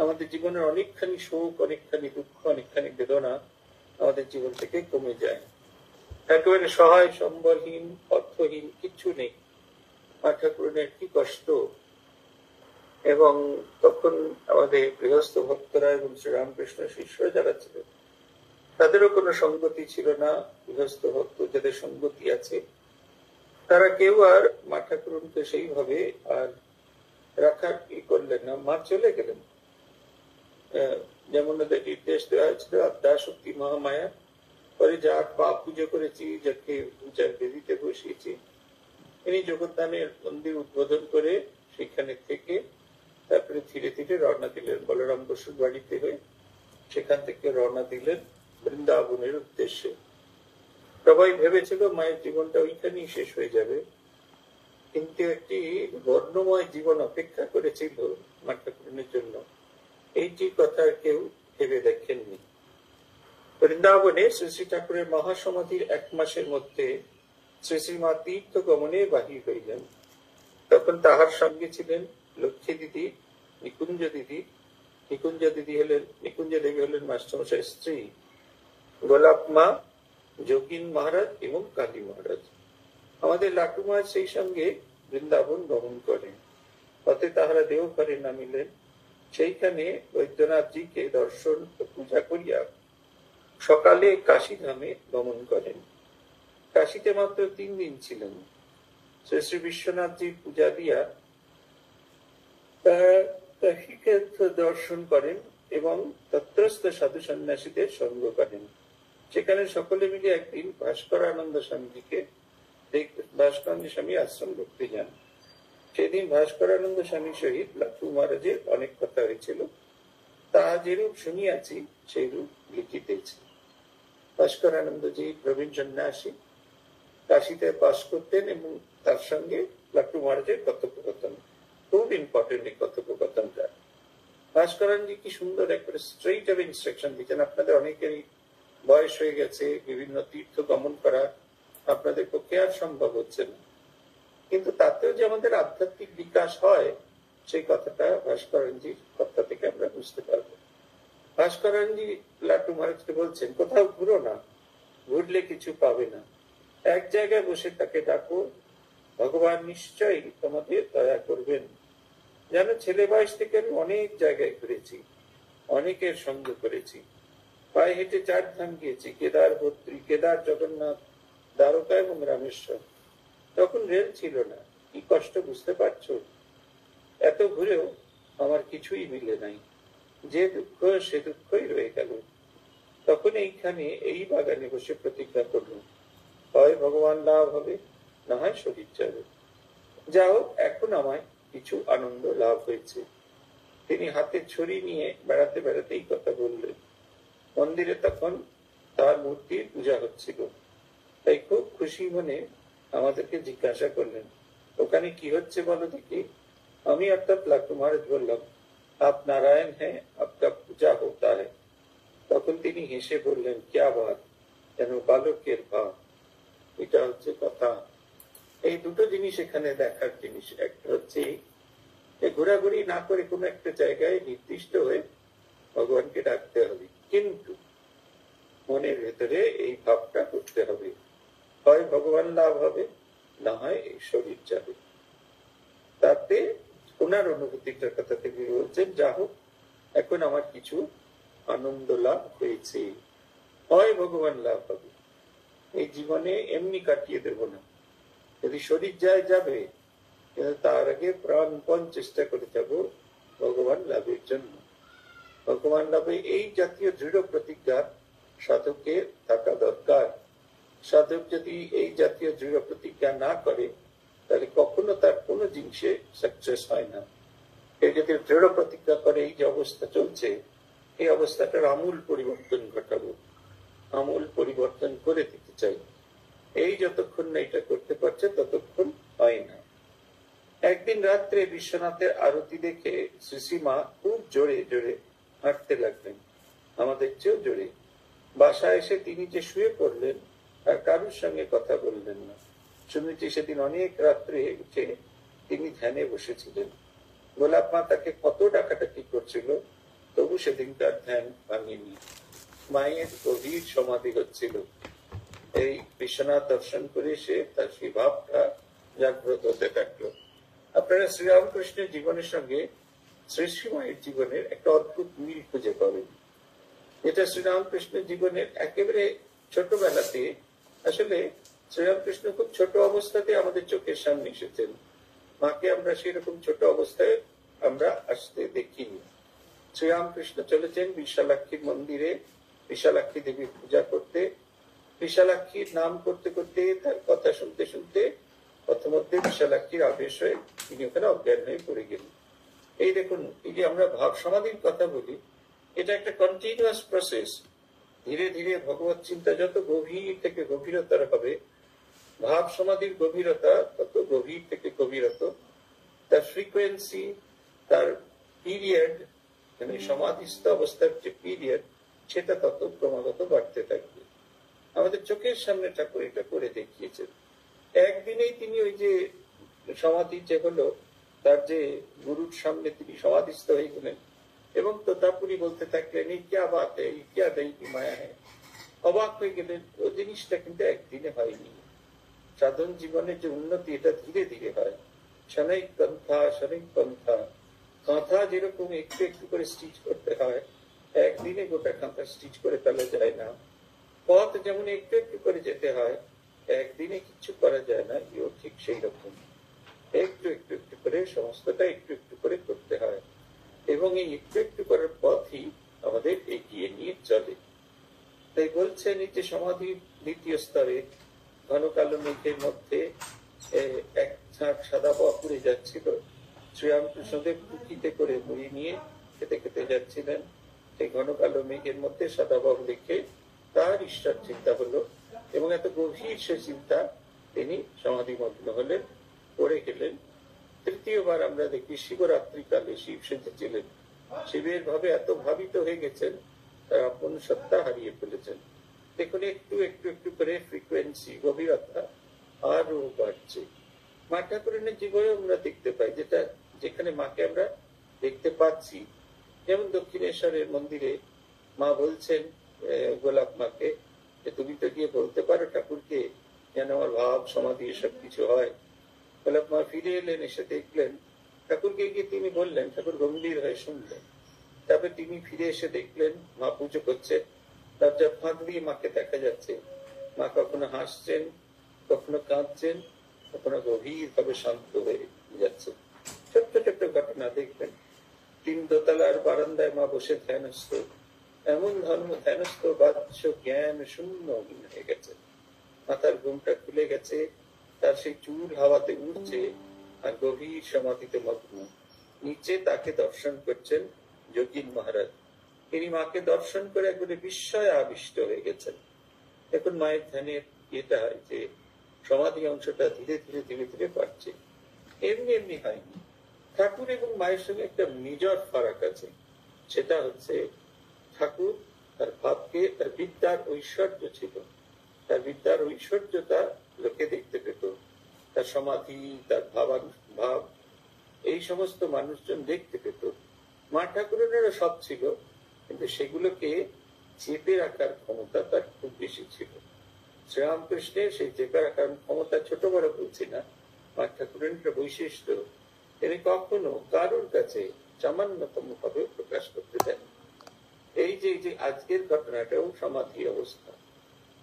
আমাদের জীবনের অনেকখানি শোক, অনেকখানি দুঃখ, অনেকখানি বেদনা আমাদের জীবন থেকে কমে যায়। একেবারে সহায় সম্বলহীন, অর্থহীন, কিচ্ছু নেই। মা ঠাকুরানীর কি কষ্ট। এবং তখন আমাদের গৃহস্থ ভক্তরা এবং শ্রীরামকৃষ্ণ শিষ্যরা যারা ছিলেন তাদেরও কোনো সঙ্গতি ছিল না। গৃহস্থ ভক্ত যাদের সঙ্গতি আছে তারা কেউ আর মা ঠাকুরকে সেইভাবে আর রাখার কি করলেন না। মা চলে গেলেন। যেমন ওদের নির্দেশ দেওয়া হয়েছিল আদ্যা শক্তি মহামায়া, পরে যার পা পুজো করেছি, যাকে পূজার বেদিতে বসিয়েছি, ইনি জগদ্ধানের মন্দির উদ্বোধন করে সেখানে থেকে তারপরে ধীরে ধীরে রওনা দিলেন বলরাম বসুর বাড়িতে হয়ে। সেখান থেকে রওনা দিলেন বৃন্দাবনের উদ্দেশ্যে। সবাই ভেবেছিল মায়ের জীবনটা ওইখানেই শেষ হয়ে যাবে, কিন্তু একটি বর্ণময় জীবন অপেক্ষা করেছিল মা ঠাকুরানীর জন্য, এইটি কথা কেউ ভেবে দেখেননি। বৃন্দাবনে শ্রী শ্রী ঠাকুরের মহাসমাধির 1 মাসের মধ্যে শ্রী শ্রীমা তীর্থ গমনে বাহির হইলেন। তখন তাহার সঙ্গে ছিলেন লক্ষ্মী দিদি, নিকুঞ্জ দিদি। নিকুঞ্জ দেবী হলেন মাস্টারমশাইয়ের স্ত্রী, গোলাপ মা, যোগিন মহারাজ এবং কালী মহারাজ। আমাদের লাটু মা সেই সঙ্গে বৃন্দাবন গমন করেন। পথে তাহারা দেওঘরে নামিলেন। সেইখানে বৈদ্যনাথজিকে দর্শন ও পূজা করিয়া সকালে কাশী ধামে গমন করেন। কাশীতে মাত্র 3 দিন ছিলেন। শ্রী শ্রী বিশ্বনাথজির পূজা দিয়া কাশীকে দর্শন করেন এবং তত্রস্থ সাধু সন্ন্যাসীদের সঙ্গ করেন। সেখানে সকলে মিলে একদিন ভাস্করানন্দ স্বামী আশ্রম ঢুকতে যান। সেদিন ভাস্করানন্দ স্বামীর সহিত লাটু মহারাজের অনেক কথা হয়েছিল। তাহা যেরূপ শুনিয়াছি সেইরূপ লিখিতেছি। ভাস্করানন্দজি প্রবীণ সন্ন্যাসী, কাশীতে বাস করতেন এবং তার সঙ্গে লাটু মহারাজের কথোপকথন, খুব ইম্পর্টেন্ট এই কথোপকথনটা। ভাস্করানন্দজি কি সুন্দর একবারে স্ট্রেইট অফ ইনস্ট্রাকশন দিচ্ছেন। আপনাদের অনেকেরই বয়স হয়ে গেছে, বিভিন্ন তীর্থ গমন করা আপনাদের পক্ষে আর সম্ভব হচ্ছে না, কিন্তু তাতেও যে আমাদের আধ্যাত্মিক বিকাশ হয় সেই কথাটা ভাস্করানন্দজির কথা থেকে আমরা বুঝতে পারবো। ভাস্করানন্দজি লাটু মহারাজকে বলছেন, কোথাও ঘুরো না, ঘুরলে কিছু পাবে না, এক জায়গায় বসে তাকে ডাকো, ভগবান নিশ্চয়ই তোমাদের দয়া করবেন। যেন ছেলে বয়স থেকে আমি অনেক জায়গায় ঘুরেছি, অনেকের সঙ্গ করেছি, পায়ে হেঁটে 4 ধাম গিয়েছি, কেদার, বদ্রী, কেদার, জগন্নাথ, দ্বারকা এবং রামেশ্বর। তখন রেল ছিল না, কি কষ্ট বুঝতে পারছো? এত ঘুরেও আমার কিছুই মিলে নাই, যে দুঃখ সে দুঃখই রয়ে গেল। তখন এইখানে এই বাগানে বসে প্রতিজ্ঞা করলাম, হয় ভগবান লাভ হবে, না হয় শরীর যাবে। যা হোক, এখন আমায় কিছু আনন্দ লাভ হয়েছে। তিনি হাতে ছড়ি নিয়ে বেড়াতে বেড়াতে এই কথা বললেন। মন্দিরে তখন তার মূর্তির পূজা হচ্ছিল, তাই খুব খুশি মনে আমাদেরকে জিজ্ঞাসা করলেন, ওখানে কি হচ্ছে বলো দেখি। আমি অর্থাৎ লাটু মহারাজ বললাম, আপ নারায়ণ হ্যাঁ, আপকা পূজা হোতা হ্যায়। তখন তিনি হেসে বললেন, ক্যা বাত, যেন বালকের ভাব। এটা হচ্ছে কথা। এই দুটো জিনিস এখানে দেখার জিনিস। একটা হচ্ছে ঘোরাঘুরি না করে কোনো একটা জায়গায় নির্দিষ্ট হয়ে ভগবানকে ডাকতে হবে, কিন্তু মনের ভেতরে এই ভাবটা করতে হবে, হয় ভগবান লাভ হবে, না হয় এই শরীর যাবে। তাতে ওনার অনুভূতিটার কথা থেকে বলছেন, যা হোক এখন আমার কিছু আনন্দ লাভ হয়েছে, হয় ভগবান লাভ হবে। এই জীবনে এমনি কাটিয়ে দেব না, যদি শরীর যায় যাবে, কিন্তু তার আগে প্রাণপণ চেষ্টা করে যাব ভগবান লাভের জন্য। ভগবান লাভে এই জাতীয় দৃঢ় প্রতিজ্ঞা সাধকের থাকা দরকার। সাধক যদি এই জাতীয় দৃঢ় প্রতিজ্ঞা না করে তাহলে কখনো তার কোনো জিনিসে সাকসেস হয় না। কেউ যদি দৃঢ় প্রতিজ্ঞা করে এই যে অবস্থা চলছে, এই অবস্থাটার আমূল পরিবর্তন ঘটাবো, আমূল পরিবর্তন করে দিতে চাই, এই যতক্ষণ না এটা করতে পারছে ততক্ষণ হয় না। একদিন রাত্রে বিশ্বনাথের আরতি দেখে শ্রীসীমা খুব জোরে জোরে হাঁটতে লাগলেন, আমাদের চেয়েও জোরে। বাসায় এসে তিনি যে শুয়ে পড়লেন আর কারোর সঙ্গে কথা বললেন না। শুনেছি সেদিন অনেক রাত্রে উঠে তিনি ধ্যানে বসেছিলেন। গোলাপ মা তাকে কত ডাকাডাকি করছিল, সেদিনকার ধ্যান ভাঙেনি। মায়ের গভীর সমাধি হচ্ছিল। এই বিশ্বনাথ দর্শন করে সে তার সেই ভাবটা জাগ্রত হতে থাকলো। আপনারা শ্রীরামকৃষ্ণের জীবনের সঙ্গে শ্রী শ্রী মায়ের জীবনের একটা অদ্ভুত মিল খুঁজে পাবেন। এটা শ্রীরামকৃষ্ণের জীবনের একেবারে ছোটবেলাতে, আসলে শ্রীরামকৃষ্ণ খুব ছোট অবস্থাতে আমাদের চোখের সামনে এসেছেন। মাকে আমরা সেরকম ছোট অবস্থায় আমরা আসতে দেখিনি। শ্রীরামকৃষ্ণ চলেছেন বিশালাক্ষীর মন্দিরে বিশালাক্ষী দেবীর পূজা করতে। বিশালাক্ষীর নাম করতে করতে, তার কথা শুনতে শুনতে প্রথমধ্যে বিশালাক্ষীর আবেশ হয়ে তিনি ওখানে অজ্ঞান হয়ে পড়ে গেলেন। এই দেখুন, এই যে আমরা ভাব সমাধির কথা বলি, এটা একটা কন্টিনিউয়াস প্রসেস। ধীরে ধীরে ভগবত চিন্তা যত গভীর থেকে গভীরতর হবে, ভাব সমাধির গভীরতা তত গভীর থেকে গভীরতা, তার ফ্রিকোয়েন্সি, তার পিরিয়ড, মানে সমাধিস্থ অবস্থার যে পিরিয়ড, সেটা তত ক্রমাগত বাড়তে থাকবে। আমাদের চোখের সামনে ঠাকুর এটা করে দেখিয়েছেন। একদিনেই তিনি ওই যে সমাধি যে হলো, তার যে গুরুর সামনে তিনি সমাধিস্থ হয়ে গেলেন এবং তোতাপুরি বলতে থাকলেন, এই ক্যা বাত হ্যায়, এই ক্যা দই কি মায়া হ্যায়। অবাক হয়ে গেলেন। ও জিনিসটা কিন্তু একদিনে হয়নি। সাধন জীবনের যে উন্নতি, এটা ধীরে ধীরে হয়। শনৈক পন্থা শনৈক পন্থা, কাঁথা যেরকম একটু একটু করে স্টিচ করতে হয়, একদিনে গোটা কাঁথা স্টিচ করে ফেলা যায় না। পথ যেমন একটু একটু করে যেতে হয়, একদিনে কিছু করা যায় না, এও ঠিক সেই রকম। একটু একটু একটু করে সমস্তটা একটু একটু করে করতে হয় এবং এই একটু একটু করার পথই আমাদের এগিয়ে নিয়ে চলে। তাই বলছেন, এই যে সমাধির দ্বিতীয় স্তরে ঘন কালো মেঘের মধ্যে এক ঝাঁক সাদা পাওয়া পুড়ে যাচ্ছিল। শ্রীরামকৃষ্ণদেব টুকিতে করে মুড়ি নিয়ে খেতে খেতে যাচ্ছিলেন। সেই ঘন কালো মেঘের মধ্যে সাদা বাবু দেখে তার ঈশ্বর চিন্তা হলো এবং এত গভীর সে চিন্তা তিনি সমাধিমগ্ন হলেন, পড়ে গেলেন। তৃতীয়বার আমরা দেখি শিবরাত্রি কালে শিব সেজেছিলেন। শিবের ভাবে এত ভাবিত হয়ে গেছেন, তার আপন সত্তা হারিয়ে ফেলেছেন। দেখুন, একটু একটু একটু করে ফ্রিকোয়েন্সি, গভীরতা আরো বাড়ছে। মা ঠাকুরানীর জীবনে আমরা দেখতে পাই, যেটা যেখানে মাকে আমরা দেখতে পাচ্ছি। যেমন দক্ষিণেশ্বরের মন্দিরে মা বলছেন গোলাপ মাকে, যে তুমি তো গিয়ে বলতে পারো ঠাকুরকে যেন আমার ভাব সমাধি এসব কিছু হয়। গোলাপ মা ফিরে এলেন, এসে দেখলেন ঠাকুরকে গিয়ে তিনি বললেন, ঠাকুর গম্ভীর হয়ে শুনলেন। তারপরে তিনি ফিরে এসে দেখলেন মা পুজো করছে, দরজার ফাঁক দিয়ে মাকে দেখা যাচ্ছে। মা কখনো হাসছেন, কখনো কাঁদছেন, কখনো গভীর ভাবে শান্ত হয়ে যাচ্ছে। ছোট্ট ছোট্ট ঘটনা দেখবেন। 3 দোতলার বারান্দায় মা বসে ধ্যানস্থ, এমন ধর্ম ধ্যানস্থ, বাচ্চ জ্ঞান শূন্য হয়ে গেছে। মাথার ঘুমটা খুলে গেছে, তার সেই চুল হাওয়াতে উঠছে আর গভীর সমাধিতে মগ্ন। নিচে তাকে দর্শন করছেন যোগীন মহারাজ। তিনি মাকে দর্শন করে একবারে বিস্ময়ে আবিষ্ট হয়ে গেছেন। এখন মায়ের ধ্যানের এটা হয় যে সমাধি অংশটা ধীরে ধীরে ধীরে ধীরে বাড়ছে, এমনি এমনি হয়নি। ঠাকুর এবং মায়ের সঙ্গে একটা মেজর ফারাক আছে। সেটা হচ্ছে ঠাকুর তার ভাবকে, তার বিদ্যার ঐশ্বর্য ছিল, তার বিদ্যার ঐশ্বর্যতা লোকে দেখতে পেত। তার সমাধি, তার ভাব, এই সমস্ত মানুষজন দেখতে পেত। মা ঠাকুরেরও সব ছিল, কিন্তু সেগুলোকে চেপে রাখার ক্ষমতা তার খুব বেশি ছিল। শ্রীরামকৃষ্ণের সেই চেপে রাখার ক্ষমতা ছোট বড় বলছি না, মা ঠাকুরের একটা বৈশিষ্ট্য, তিনি কখনো কারোর কাছে সামান্যতম ভাবে প্রকাশ করতে দেন। এই যে আজকের ঘটনাটাও সমাধি অবস্থা।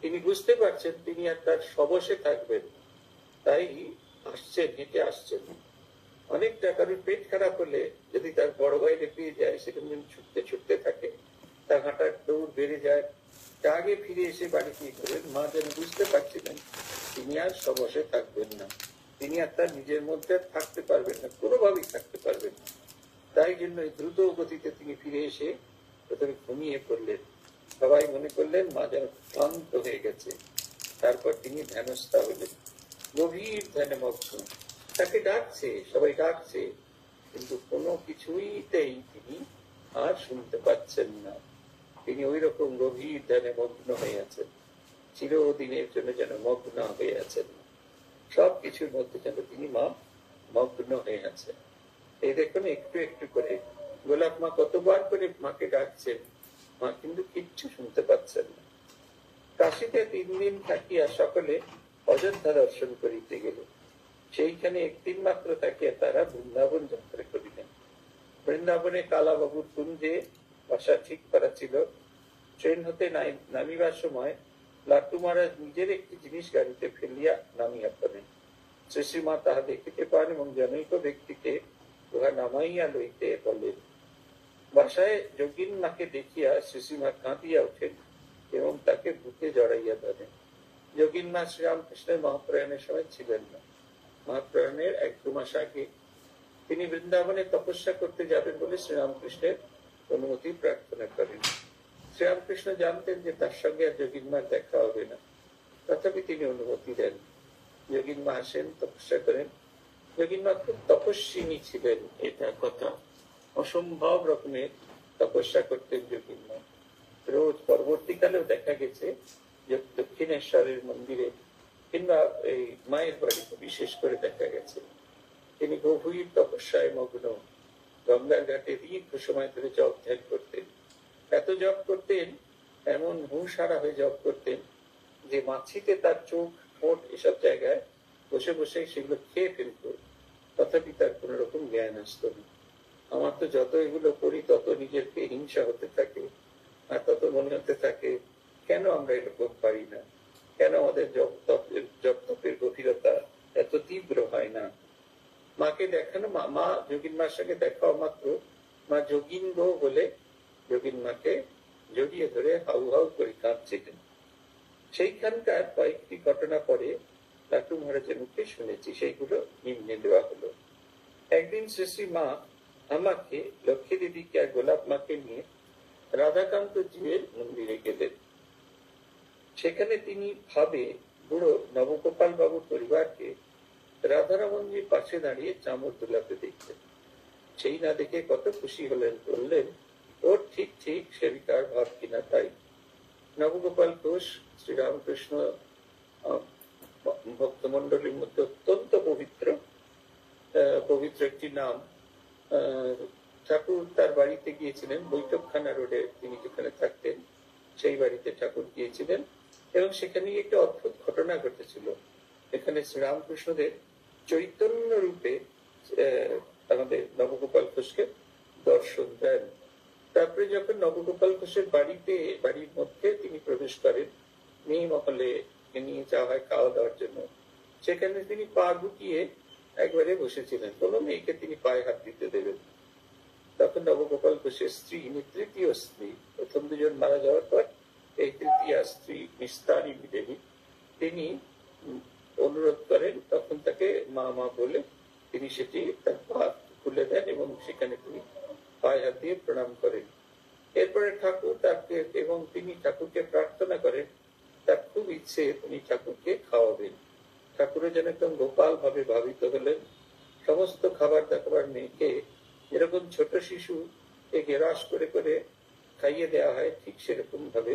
তিনি বুঝতে পারছেন তিনি আর তার সবসে থাকবেন, তাই আসছেন, হেঁটে আসছেন। অনেক টাকার পেট খারাপ হলে যদি তার বড় বাইরে পেয়ে যায়, সেখানে ছুটতে ছুটতে থাকে, তার হাঁটার দৌড় বেড়ে যায়। আগে ফিরে এসে বাড়ি কি করেন, মা যেন বুঝতে পারছিলেন তিনি আর সবসে থাকবেন না, তিনি আর তার নিজের মধ্যে থাকতে পারবেন না, কোনোভাবেই থাকতে পারবেন না। তাই জন্য দ্রুত গতিতে তিনি ফিরে এসে প্রথমে ঘুমিয়ে পড়লেন। সবাই মনে করলেন মা যেন ক্লান্ত হয়ে গেছে। তারপর তিনি ধ্যানস্থ হলেন, গভীর ধ্যানে মগ্ন। তাকে ডাকছে, সবাই ডাকছে, কিন্তু কোনো কিছুইতেই তিনি আর শুনতে পাচ্ছেন না। তিনি ওই রকম গভীর ধ্যানে মগ্ন হয়ে আছেন, চিরদিনের জন্য যেন মগ্ন হয়ে আছেন। সবকিছুর মধ্যে যেন তিনি মগ্ন হয়ে আছেন। এই দেখুন, একটু একটু করে গোলাপ মা কতবার করে মাকে ডাকছেন, মা কিন্তু কিচ্ছু শুনতে পাচ্ছেন না। কাশীতে 3 দিন থাকিয়া সকলে অযোধ্যা দর্শন করিতে গেল। সেইখানে একদিন মাত্র থাকিয়া তারা বৃন্দাবন যাত্রা করিলেন। বৃন্দাবনে কালাবাবুর কুঞ্জে বাসা ঠিক করা ছিল। ট্রেন হতে নামিবার সময় লাট্টু মহারাজ নিজের একটি জিনিস গাড়িতে ফেলিয়া নামিয়া পড়েন। শ্রীশ্রীমা তাহা দেখিতে পান এবং জনৈক ব্যক্তিকে উহা নামাইয়া লইতে বলেন। বাসায় যোগীন মাকে দেখিয়া শ্রীশ্রীমা কাঁদিয়া ওঠেন এবং তাকে বুকে জড়াইয়া ধরেন। যোগীন মা শ্রীরামকৃষ্ণের মহাপ্রয়াণের সময় ছিলেন না। মহাপ্রয়াণের 1-2 মাস আগে তিনি বৃন্দাবনে তপস্যা করতে যাবেন বলে শ্রীরামকৃষ্ণের অনুমতি প্রার্থনা করেন। শ্রীরামকৃষ্ণ জানতেন যে তার সঙ্গে আর যোগীন মার দেখা হবে না, তথাপি তিনি অনুমতি দেন। যোগীন মা আসেন, তপস্যা করেন। যোগীন মা খুব তপস্বিনী ছিলেন, এটা কথা। অসম্ভব রকমের তপস্যা করতেন যোগীন মা। রোজ পরবর্তীকালেও দেখা গেছে যে দক্ষিণেশ্বরের মন্দিরে কিংবা এই মায়ের বাড়িতে বিশেষ করে দেখা গেছে তিনি গভীর তপস্যায় মগ্ন। গঙ্গার ঘাটে দীর্ঘ সময় ধরে জপ ধ্যান করতেন। এত জপ করতেন, এমন হুঁশহারা হয়ে জপ করতেন যে মাছিতে তার চোখ, ঠোঁট এসব জায়গায় বসে বসে সেগুলো খেয়ে ফেলত, তথাপি তার কোন রকম জ্ঞান আসতো না। আমার তো যত এগুলো করি তত নিজেরকে হিংসা হতে থাকে, আর তত মনে হতে থাকে কেন আমরা এরকম পারি না, কেন আমাদের জপ তপের গভীরতা এত তীব্র হয় না। মাকে দেখানো, মা যোগীন মার সঙ্গে দেখা মাত্র মা যোগীন গো বলে যোগীন মাকে জড়িয়ে ধরে হাউ হাউ করে কাঁদছিলেন। সেইখানকার কয়েকটি ঘটনা পরে লাট্টু মহারাজের মুখে শুনেছি, সেইগুলো নিম্নে দেওয়া হলো। একদিন শ্রী মা আমাকে, লক্ষ্মী দিদিকে আর গোলাপ মাকে নিয়ে রাধাকান্ত জিউর মন্দিরে গেলেন। সেখানে তিনি ভাবে বুড়ো নবগোপাল বাবুর পরিবারকে রাধারমনজির পাশে দাঁড়িয়ে চামড় দোলাতে দেখলেন। সেই না দেখে কত খুশি হলেন, বললেন ওর ঠিক ঠিক সেবিকার ভাব কিনা তাই। নবগোপাল ঘোষ শ্রীরামকৃষ্ণ ভক্তমন্ডলীর মধ্যে অত্যন্ত পবিত্র একটি নাম। ঠাকুর তার বাড়িতে গিয়েছিলেন, বৈঠকখানা রোডে তিনি যেখানে থাকতেন সেই বাড়িতে ঠাকুর গিয়েছিলেন এবং সেখানে একটি অদ্ভুত ঘটনা ঘটেছিল। এখানে শ্রীরামকৃষ্ণদের চৈতন্য রূপে আমাদের নবগোপাল ঘোষকে দর্শন দেন। তারপরে যখন নবগোপাল ঘোষের বাড়ির মধ্যে তিনি প্রবেশ করেন, মেয়ে মহলে নিয়ে যাওয়া হয় খাওয়া দাওয়ার জন্য, সেখানে তিনি পা গুটিয়ে একবারে বসেছিলেন, কোনো মেয়েকে তিনি পায়ে হাত দিতে দেবেন। তখন নবগোপাল ঘোষের স্ত্রী, তৃতীয় স্ত্রী, প্রথম দুজন মারা যাওয়ার পর এই তৃতীয় স্ত্রী নিস্তারিণী দেবী, তিনি অনুরোধ করেন, তখন তাকে মা মা বলে তিনি সেটি তার পা খুলে দেন এবং সেখানে তিনি পায়ে হাত দিয়ে প্রণাম করেন। এরপরে ঠাকুর তাকে এবং তিনি ঠাকুরকে প্রার্থনা করেন, তার খুব ইচ্ছে তিনি ঠাকুরকে খাওয়াবেন। ঠাকুরের যেন একদম গোপাল ভাবে ভাবিত হলেন। সমস্ত খাবার দাবার মেয়েকে যেরকম ছোট শিশু একে রাস করে করে খাইয়ে দেওয়া হয়, ঠিক সেরকম ভাবে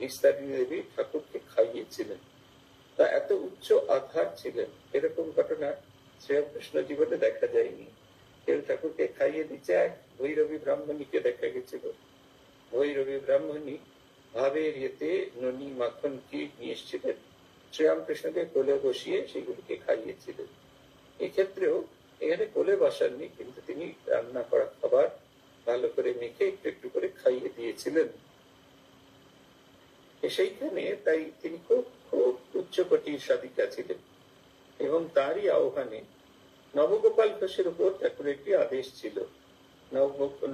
নিস্তারিণী দেবী ঠাকুরকে খাইয়েছিলেন। তা এত উচ্চ আধার ছিলেন, এরকম ঘটনা শ্রীরামকৃষ্ণ জীবনে দেখা যায়নি। কেউ ঠাকুরকে খাইয়ে দিচ্ছে। এক ভৈরবী ব্রাহ্মণীকে দেখা গেছিল। ভৈরবী ব্রাহ্মণী ভাবের ইয়েতে ননি মাখন ক্ষীর নিয়ে এসেছিলেন, শ্রীরামকৃষ্ণকে কোলে বসিয়ে সেগুলিকে খাইয়েছিলেন। এক্ষেত্রেও এখানে কোলে বসাননি, কিন্তু তিনি রান্না করা খাবার ভালো করে মেখে একটু একটু করে খাইয়ে দিয়েছিলেন। সেইখানে তাই তিনি খুব খুব উচ্চকোটির সাধিকা ছিলেন এবং তারই আহ্বানে নবগোপাল ঘোষের উপর ঠাকুরের একটি আদেশ ছিল।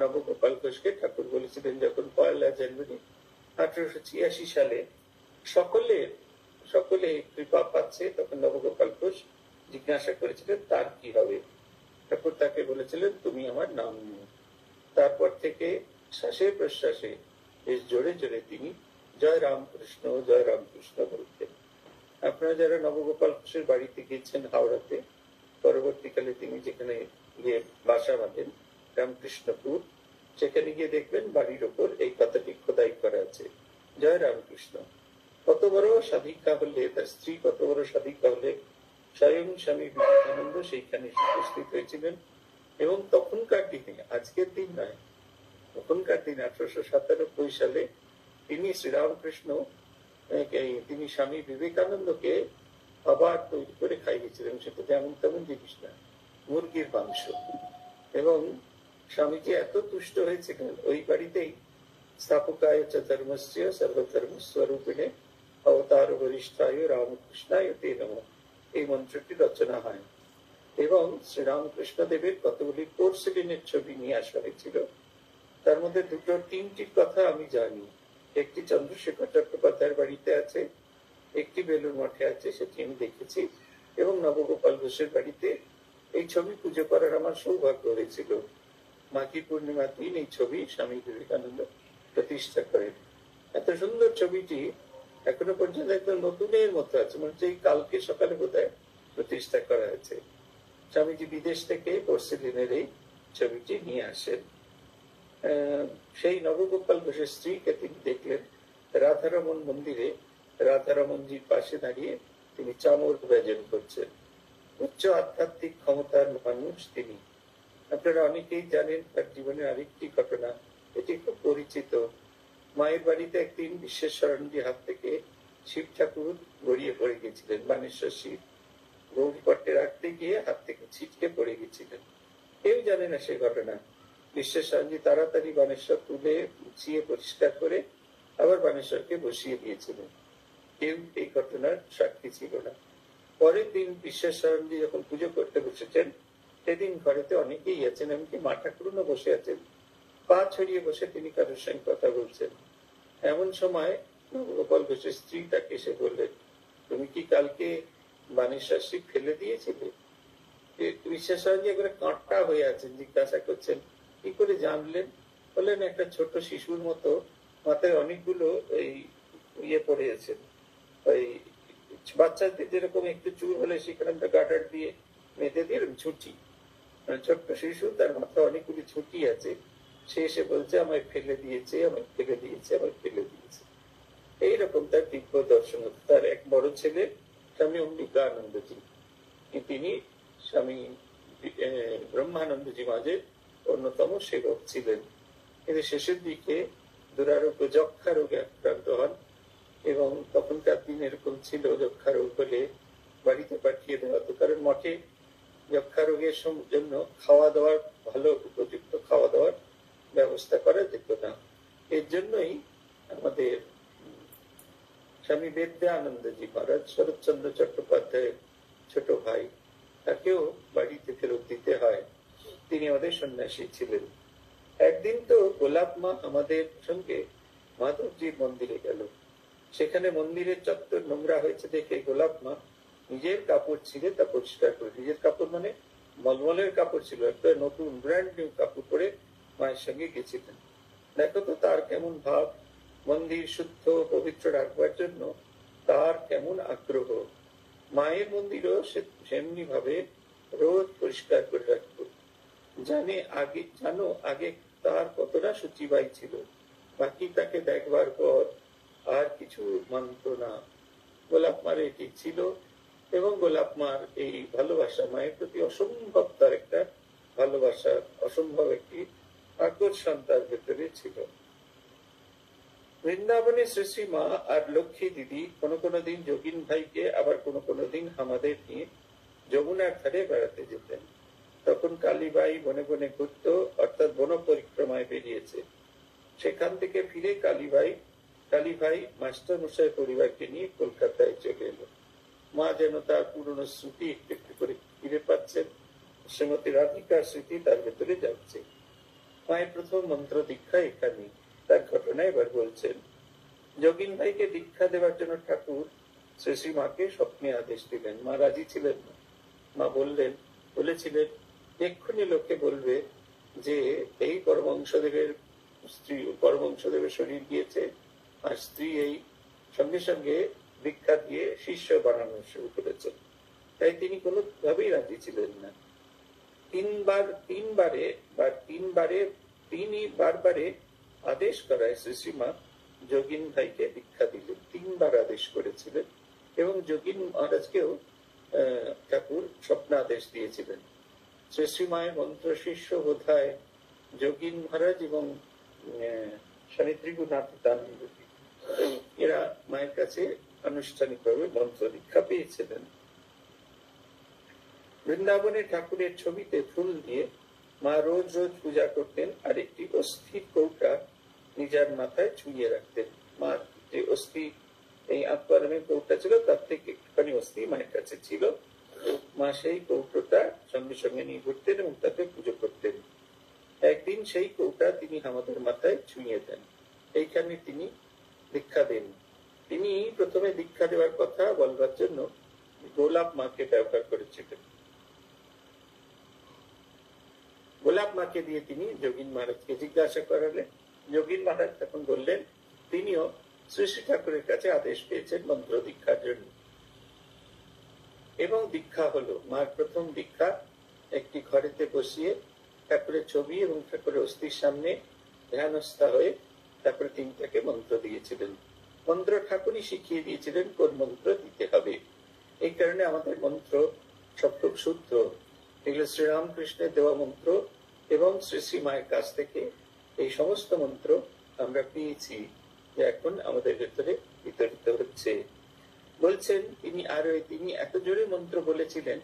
নবগোপাল ঘোষকে ঠাকুর বলেছিলেন যখন 1 জানুয়ারি 1886 সালে সকলে কৃপা পাচ্ছে, তখন নবগোপাল ঘোষ জিজ্ঞাসা করেছিলেন তার কি হবে। ঠাকুর তাকে বলেছিলেন তুমি আমার নাম নিও। তারপর থেকে শ্বাসে প্রশ্বাসে বেশ জোরে জোরে তিনি জয় রামকৃষ্ণ বলতেন। আপনারা যারা নবগোপাল ঘোষের বাড়িতে গিয়েছেন হাওড়াতে, পরবর্তীকালে তিনি যেখানে গিয়ে বাসা বাঁধেন রামকৃষ্ণপুর, সেখানে গিয়ে দেখবেন বাড়ির ওপর এই কথাটি খোদাই করা আছে, জয় রামকৃষ্ণ। কত বড় সাধিকা হলে, তার স্ত্রী কত বড় সাধিকা হলে, স্বয়ং স্বামী বিবেকানন্দ সেইখানে উপস্থিত হয়েছিলেন এবং তখনকার দিনে, আজকের দিন নয়, তখনকার দিন 1897 সালে তিনি শ্রীরামকৃষ্ণ তিনি স্বামী বিবেকানন্দকে আবার তৈরি করে খাইয়েছিলেন। সেটা যেমন তেমন জিনিস না, মুরগির মাংস। এবং স্বামীজি এত তুষ্ট হয়েছিলেন, ওই বাড়িতেই স্থাপকায় চ ধর্মস্য সর্বধর্মস্বরূপিণে অবতার বরিষ্ঠায় রামকৃষ্ণায় তে নমঃ, এই মন্ত্রটি রচনা হয়। এবং শ্রীরামকৃষ্ণ দেবের কতগুলি পোর্সেলিনের ছবি নিয়ে আসা হয়েছিল। তার মধ্যে তিনটির কথা আমি জানি। একটি চন্দ্রশেখর চট্টোপাধ্যায়ের বাড়িতে আছে, একটি বেলুর মঠে আছে, সেটি আমি দেখেছি, এবং নবগোপাল ঘোষের বাড়িতে এই ছবি পুজো করার আমার সৌভাগ্য হয়েছিল। মাঘী পূর্ণিমার দিন এই ছবি স্বামী বিবেকানন্দ প্রতিষ্ঠা করেন। এত সুন্দর ছবিটি এখনো পর্যন্ত একদম নতুনের মতো আছে, মানে এই কালকে সকালে বোধহয় প্রতিষ্ঠা করা হয়েছে। স্বামীজি বিদেশ থেকে পোর্সেলিনের এই ছবিটি নিয়ে আসেন। সেই নবগোপাল ঘোষের স্ত্রীকে তিনি দেখলেন রাধারমন মন্দিরে, রাধারমনজির পাশে দাঁড়িয়ে তিনি চামর ব্যজন করছেন। উচ্চ আধ্যাত্মিক ক্ষমতার মানুষ তিনি। আপনারা অনেকেই জানেন তার জীবনের আরেকটি ঘটনা, এটি খুব পরিচিত। মায়ের বাড়িতে একদিন বিশ্বেশ্বরানন্দীর হাত থেকে শিব ঠাকুর গড়িয়ে পড়ে গেছিলেন। বানেশ্বর শিব গৌরীপট্টে রাখতে গিয়ে হাত থেকে ছিটকে পড়ে গেছিলেন। কেউ জানে না সেই ঘটনা। বিশ্বেশ্বরানন্দী তাড়াতাড়ি বানেশ্বর তুলে মুছিয়ে পরিষ্কার করে আবার বানেশ্বরকে বসিয়ে দিয়েছিলেন। কেউ এই ঘটনার সাক্ষী ছিল না। পরের দিন বিশ্বেশ্বরানন্দী যখন পুজো করতে বসেছেন, সেদিন ঘরেতে অনেকেই আছেন, এমনকি মা ঠাকুরও বসে আছেন। পা ছড়িয়ে বসে তিনি কারোর সঙ্গে কথা বলছেন। এমন সময় গোপাল ঘোষের স্ত্রী তাকে এসে বললেন, তুমি কি কালকে বানেশ্বর শিব ফেলে দিয়েছিলে? বিশ্বেশ্বরানন্দী একবারে কাঁটা হয়ে আছেন, জিজ্ঞাসা করছেন কি করে জানলেন? বললেন একটা ছোট শিশুর মতো মাথায় অনেকগুলো এই ইয়ে পড়ে আছেন, ওই বাচ্চাদের যেরকম একটু চুল হলে সেখানে গার্ডার দিয়ে মেঁধে দিয়ে ছুটি, ছোট্ট শিশু, তার মাথায় অনেকগুলি ছুটি আছে। সে এসে বলছে আমায় ফেলে দিয়েছে, আমায় ফেলে দিয়েছে, আমায় ফেলে দিয়েছে। এইরকম তার দিব্য দর্শন। তার এক বড় ছেলে স্বামী অম্বিকানন্দজি, তিনি স্বামী ব্রহ্মানন্দজি মাঝের অন্যতম সেবক ছিলেন। কিন্তু শেষের দিকে দুরারোগ্য যক্ষা রোগে আক্রান্ত হন, এবং তখনকার দিন এরকম ছিল, যক্ষা রোগ হলে বাড়িতে পাঠিয়ে দেওয়া হতো, কারণ মঠে যক্ষা রোগের জন্য খাওয়া দাওয়ার ভালো উপযুক্ত খাওয়া দাওয়ার ব্যবস্থা করা যেত না। এর জন্যই আমাদের স্বামী বেদ্যানন্দজি মহারাজ, শরৎচন্দ্র চট্টোপাধ্যায়ের ছোট ভাই, তাকেও বাড়িতে ফেরত দিতে হয়। তিনি আমাদের সন্ন্যাসী ছিলেন। একদিন তো গোলাপ মা আমাদের সঙ্গে মাধবজির মন্দিরে গেল। সেখানে মন্দিরের চত্বর নোংরা হয়েছে দেখে গোলাপ মা নিজের কাপড় ছিঁড়ে তা পরিষ্কার করে, নিজের কাপড় মানে মলমলের কাপড় ছিল, একটা নতুন ব্র্যান্ড নিউ কাপড় পরে মায়ের সঙ্গে গেছিলেন। দেখো তো তার কেমন ভাব, মন্দির শুদ্ধ পবিত্র রাখবার জন্য তার কেমন আগ্রহ। মায়ের মন্দিরও সেমনি ভাবে রোজ পরিষ্কার করে রাখতো। জানো আগে তার কতটা শুচিবাই ছিল, বাকি তাকে দেখবার পর আর কিছু মানত না। গোলাপ মার এটি ছিল, এবং গোলাপ মার এই ভালোবাসা, মায়ের প্রতি অসম্ভব তার একটা ভালোবাসা, অসম্ভব একটি আকর্ষণ তার ভেতরে ছিল। বৃন্দাবনে শ্রী মা আর লক্ষ্মী দিদি কোনো দিন যোগিন ভাইকে, আবার কোনো দিন আমাদের নিয়ে যমুনার ধারে বেড়াতে যেতেন। তখন কালীবাই বনে বনে ঘুরত, অর্থাৎ বন পরিক্রমায় বেরিয়েছে। সেখান থেকে ফিরে কালীভাই মাস্টার মশাই পরিবারকে নিয়ে কলকাতায় চলে এলো। মা যেন তার পুরনো স্মৃতি একটু একটু করে ফিরে পাচ্ছেন। শ্রীমতী রাধিকার স্মৃতি তার ভেতরে যাচ্ছে। মায়ের প্রথম মন্ত্র দীক্ষা এখানে, তার ঘটনা এবার বলছেন। যোগিন ভাইকে দীক্ষা দেওয়ার জন্য ঠাকুর শ্রী মাকে স্বপ্নে আদেশ দিলেন। মা রাজি ছিলেন না। মা বলেছিলেন এক্ষুনি লোককে বলবে যে এই পরমহংসদেবের শরীর গিয়েছে, আর স্ত্রী এই সঙ্গে সঙ্গে দীক্ষা দিয়ে শিষ্য বানানো শুরু করেছেন। তাই তিনি কোনোভাবেই রাজি ছিলেন না। তিনি বারবারে আদেশ করায় শ্রীমা যোগিন ভাইকে দীক্ষা দিলেন। 3 বার আদেশ করেছিলেন, এবং যোগিন মহারাজকেও ঠাকুর স্বপ্নাদেশ দিয়েছিলেন। শ্রী শ্রী মায়ের মন্ত্র শিষ্য বোধহয় যোগীন মহারাজ এবং স্বামী ত্রিগুণাতীতানন্দ, এরা মায়ের কাছে আনুষ্ঠানিকভাবে মন্ত্র দীক্ষা পেয়েছিলেন। বৃন্দাবনে ঠাকুরের ছবিতে ফুল দিয়ে মা রোজ রোজ পূজা করতেন, আর একটি অস্থির কৌটা নিজের মাথায় ছুঁয়ে রাখতেন। মা যে অস্থি এই আত্মারামের কৌটা ছিল, তার থেকে একটুখানি অস্থি মায়ের কাছে ছিল। মা সেই কৌটোটা সঙ্গে সঙ্গে নিয়ে ঘুরতেন এবং তাকে পুজো করতেন। একদিন সেই কৌটা তিনি আমাদের মাথায় ছুঁয়ে দেন। এইখানে তিনি দীক্ষা দেন। তিনি প্রথমে দীক্ষা দেওয়ার কথা বলবার জন্য গোলাপ মাকে ব্যবহার করেছিলেন। গোলাপ মাকে দিয়ে তিনি যোগীন মহারাজকে জিজ্ঞাসা করালেন। যোগীন মহারাজ তখন বললেন তিনিও শ্রী শ্রী ঠাকুরের কাছে আদেশ পেয়েছেন মন্ত্র দীক্ষার জন্য, এবং দীক্ষা হলো। মার প্রথম দীক্ষা একটি ঘরেতে বসিয়ে ঠাকুরের ছবি এবং ঠাকুরের অস্থির সামনে ধ্যানস্থা হয়ে তারপরে তিনি তাকে মন্ত্র দিয়েছিলেন। মন্ত্র ঠাকুরই শিখিয়ে দিয়েছিলেন কোন মন্ত্র দিতে হবে। এই কারণে আমাদের মন্ত্র সব খুব শুদ্ধ। এগুলো শ্রীরামকৃষ্ণের দেওয়া মন্ত্র এবং শ্রী শ্রী মায়ের কাছ থেকে এই সমস্ত মন্ত্র আমরা পেয়েছি, যে এখন আমাদের ভেতরে বিতরিত হচ্ছে। বলছেন তিনি এত জোরে মন্ত্র বলেছিলেন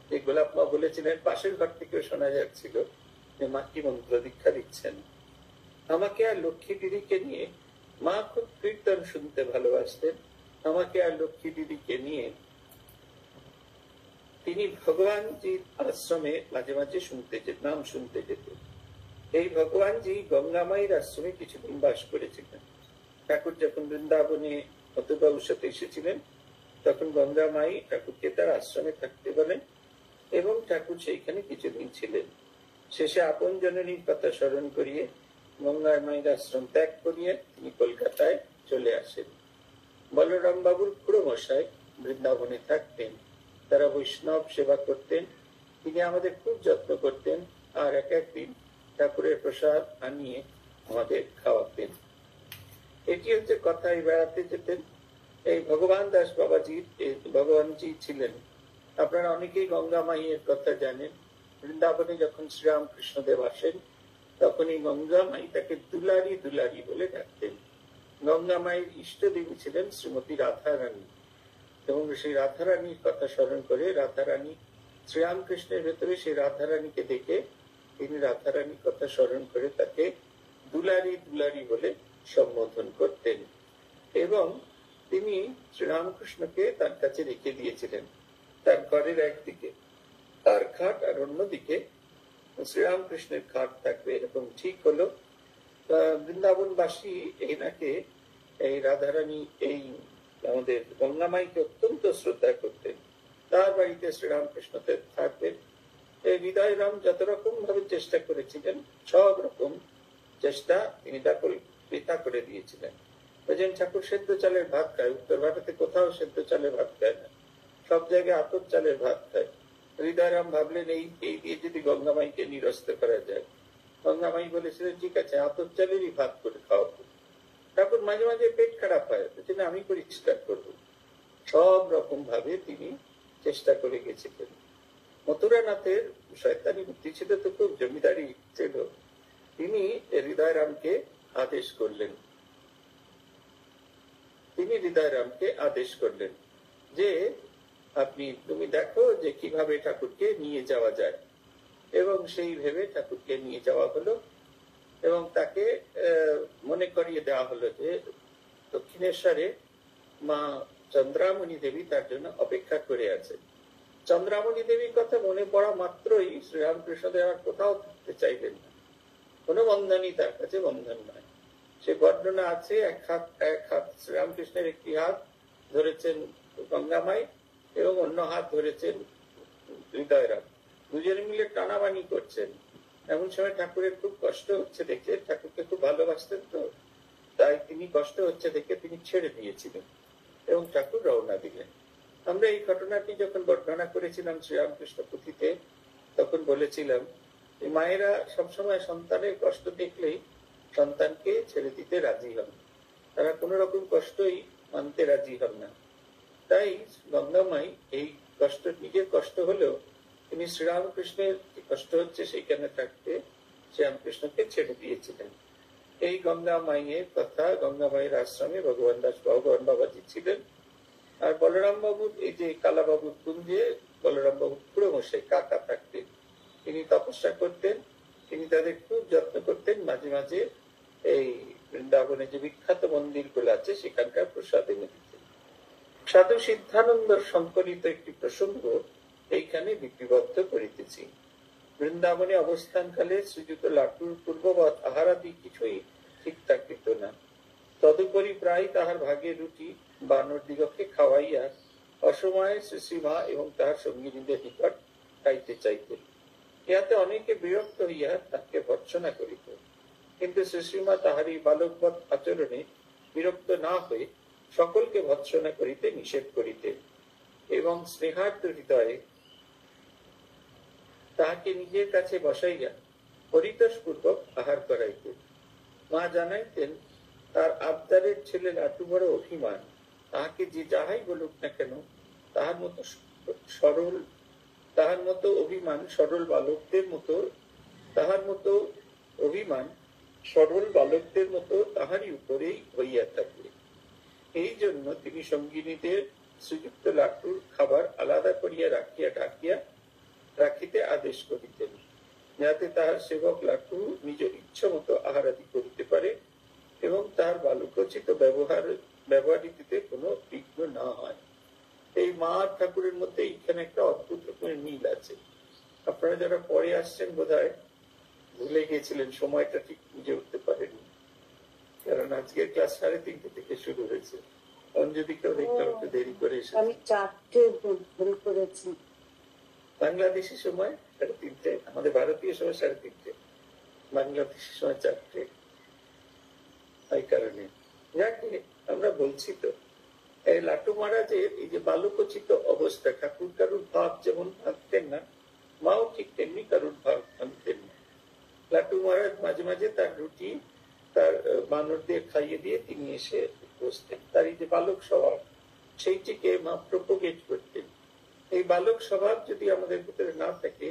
যে গোলাপ মা বলেছিলেন, পাশের ঘর থেকেও শোনা যাচ্ছিল যে মা কি মন্ত্র দীক্ষা দিচ্ছেন। আমাকে আর লক্ষ্মী দিদিকে নিয়ে, মা খুব কীর্তন শুনতে ভালোবাসতেন, আমাকে আর লক্ষ্মী দিদিকে নিয়ে তিনি ভগবানজির আশ্রমে মাঝে মাঝে নাম শুনতে যেতেন। এই ভগবানজি গঙ্গামাইয়ের আশ্রমে কিছুদিন বাস করেছিলেন। ঠাকুর যখন বৃন্দাবনে মধুবাবুর সাথে এসেছিলেন, তখন গঙ্গামাই ঠাকুরকে তার আশ্রমে থাকতে বলেন এবং ঠাকুর সেইখানে কিছুদিন ছিলেন। শেষে আপন জননীর কথা স্মরণ করিয়ে গঙ্গার মায়ের আশ্রম ত্যাগ করিয়ে তিনি কলকাতায় চলে আসেন। বলরাম বাবুর খুড়ো মশাই বৃন্দাবনে থাকতেন, তারা বৈষ্ণব সেবা করতেন। তিনি আমাদের খুব যত্ন করতেন, আর এক একদিন ঠাকুরের প্রসাদ আনিয়ে আমাদের খাওয়াতেন। এটি হচ্ছে কথায় বেড়াতে যেতেন। এই ভগবান দাস ভগবানজি ছিলেন। আপনারা অনেকেই গঙ্গা মাইয়ের কথা জানেন। বৃন্দাবনে যখন শ্রীরামকৃষ্ণ দেব আসেন, তখন এই গঙ্গা মাই তাকে দুলারি দুলারি বলে ডাকতেন। গঙ্গা মায়ের ইষ্ট দেবী ছিলেন শ্রীমতী রাধারানী, এবং সেই রাধারানীর কথা স্মরণ করে রাধারানী শ্রীরামকৃষ্ণের ভেতরে সেই রাধারানীকে দেখে তিনি রাধারানীর কথা স্মরণ করে তাকে দুলারি দুলারি বলে সম্বোধন করতেন। এবং তিনি শ্রীরামকৃষ্ণকে তার কাছে রেখে দিয়েছিলেন। তার ঘরের একদিকে তার খাট আর অন্যদিকে শ্রীরামকৃষ্ণের খাট থাকবে, এবং ঠিক হলো। বৃন্দাবনবাসী এনাকে, এই রাধারানী, এই আমাদের গঙ্গামাইকে অত্যন্ত শ্রদ্ধা করতেন। তার বাড়িতে শ্রীরামকৃষ্ণ থাকবেন। এই হৃদয়রাম যত রকম ভাবে চেষ্টা করেছিলেন, সব রকম চেষ্টা তিনি বৃথা করে দিয়েছিলেন। ভজন ঠাকুর সেদ্ধ চালের ভাত খায়, উত্তর ভারতে কোথাও সেদ্ধ চালের ভাত খায় না, সব জায়গায় আতপ চালের ভাত খায়। হৃদয়রাম ভাবলেন এই দিয়ে যদি গঙ্গামাইকে নিরস্ত করা যায়। গঙ্গামাই বলেছিলেন ঠিক আছে, আতপ চালেরই ভাত করে খাওয়াবো। ঠাকুর মাঝে মাঝে পেট খারাপ হয়, বলছেন আমি পরিষ্কার করবো। সব রকম ভাবে তিনি চেষ্টা করে গেছিলেন। মথুরানাথের শয়তানি বুদ্ধি ছিল তো খুব, জমিদারি ছিল। তিনি হৃদয়রামকে আদেশ করলেন, যে তুমি দেখো যে কিভাবে ঠাকুরকে নিয়ে যাওয়া যায়। এবং সেই ভেবে ঠাকুরকে নিয়ে যাওয়া হলো, এবং তাকে মনে করিয়ে দেওয়া হলো যে দক্ষিণেশ্বরে মা চন্দ্রামণি দেবী তার জন্য অপেক্ষা করে আছেন। চন্দ্রামণি দেবীর কথা মনে পড়া মাত্রই শ্রীরামকৃষ্ণদেব আর কোথাও থাকতে চাইলেন না। কোনো বন্ধনই তার কাছে বন্ধন নয়। সে বর্ণনা আছে, এক হাত শ্রীরামকৃষ্ণের একটি হাত ধরেছেন গঙ্গামাই এবং অন্য হাত ধরেছেন হৃদয়রাম। দুজনে মিলে টানাবানি করছেন। এমন সময় ঠাকুরের খুব কষ্ট হচ্ছে দেখে, ঠাকুরকে খুব ভালোবাসতেন তো, তাই তিনি কষ্ট হচ্ছে দেখে তিনি ছেড়ে দিয়েছিলেন এবং ঠাকুর রওনা দিলেন। আমরা এই ঘটনাটি যখন বর্ণনা করেছিলাম শ্রীরামকৃষ্ণ পুঁথিতে, তখন বলেছিলাম যে মায়েরা সবসময় সন্তানের কষ্ট দেখলেই সন্তানকে ছেড়ে দিতে রাজি হন, তারা কোন রকম কষ্টই মানতে রাজি হন না। তাই গঙ্গামাই এই কষ্ট, নিজের কষ্ট হলেও তিনি শ্রীরামকৃষ্ণের কষ্ট হচ্ছে সেইখানে থাকতে শ্রীরামকৃষ্ণকে ছেড়ে দিয়েছিলেন। এই গঙ্গা মায়ের কথা, গঙ্গা মায়ের আশ্রমে ভগবান বাবাজি ছিলেন। আর বলরাম বাবুর এই যে কালাবাবুর কুঞ্জে বলরাম বাবুর খুড়ো মশাই কাকা থাকতেন, তিনি তপস্যা করতেন, তিনি তাদের খুব যত্ন করতেন। মাঝে মাঝে এই বৃন্দাবনে যে বিখ্যাত মন্দির গুলো আছে সেখানকার প্রসাদ এনে দিতেন। সাধু সিদ্ধানন্দর সংকলিত একটি প্রসঙ্গ এইখানে লিপিবদ্ধ করিতেছি। বৃন্দাবনে অবস্থানকালে শ্রীযুক্ত লাটুর পূর্ববৎ আহারাদি কিছুই ঠিক থাকিত না। তদুপরি প্রায় তাহার ভাগে রুটি বানর দিগকে খাওয়াইয়া অসময়ে শ্রীমা এবং তাহার সঙ্গিনীদের নিকট খাইতে চাইতেন। ইহাতে অনেকে বিরক্ত হইয়া তাকে ভর্ৎসনা করিত, কিন্তু শ্রীমা তাহার এই বালকবৎ আচরণে বিরক্ত না হয়ে সকলকে ভর্ৎসনা করিতে নিষেধ করিতেন এবং স্নেহার্ত হৃদয়ে তাহাকে নিজের কাছে বসাইয়া পরিতোষ পূর্বক আহার করাইতেন। মা জানাইতেন তার আবদারের ছেলে লাটু বড় অভিমান, তাহাকে যে যাহাই বলুক না কেন তাহার মতো অভিমান সরল বালকদের মতো তাহারই উপরেই হইয়া থাকে। এই জন্য তিনি সঙ্গিনীদের শ্রীযুক্ত লাটুর খাবার আলাদা করিয়া ঢাকিয়া রাখিতে আদেশ করিতেন, যাতে তাহার সেবক লাটু নিজ ইচ্ছা মতো আহারাদি করিতে পারে এবং তার বালকোচিত ব্যবহারিতে কোনো বিঘ্ন না হয়। এই মা ঠাকুরের মধ্যে এখানে একটা অদ্ভুত রকমের মিল আছে। আপনারা যারা পরে আসছেন বোধহয় ভুলে গিয়েছিলেন, সময়টা ঠিক বুঝে উঠতে পারেনি, কারণ আজকে ক্লাস 3:30 থেকে শুরু হয়েছে। যদি কেউ দেখলাম একটু দেরি করে এসেছে, আমি 4টে ভুল করেছি। বাংলাদেশি সময় 3:30, আমাদের ভারতীয় সময় 3:30, বাংলাদেশি সময় 4টে। এই কারণে যাকে আমরা বলছি, তো এই লাটু মহারাজের এই যে বালকোচিত অবস্থা, ঠাকুর কারুর ভাব যেমন ভাবতেন না, মাও ঠিক তেমনি কারুর ভাব ভাবতেন না। লাটু মহারাজ মাঝে মাঝে তার রুটি তার বানরদের খাইয়ে দিয়ে তিনি এসে বসতেন। তার এই যে বালক স্বভাব সেইটিকে মা প্রপোগেট করতেন। এই বালক স্বভাব যদি আমাদের ভিতরে না থাকে,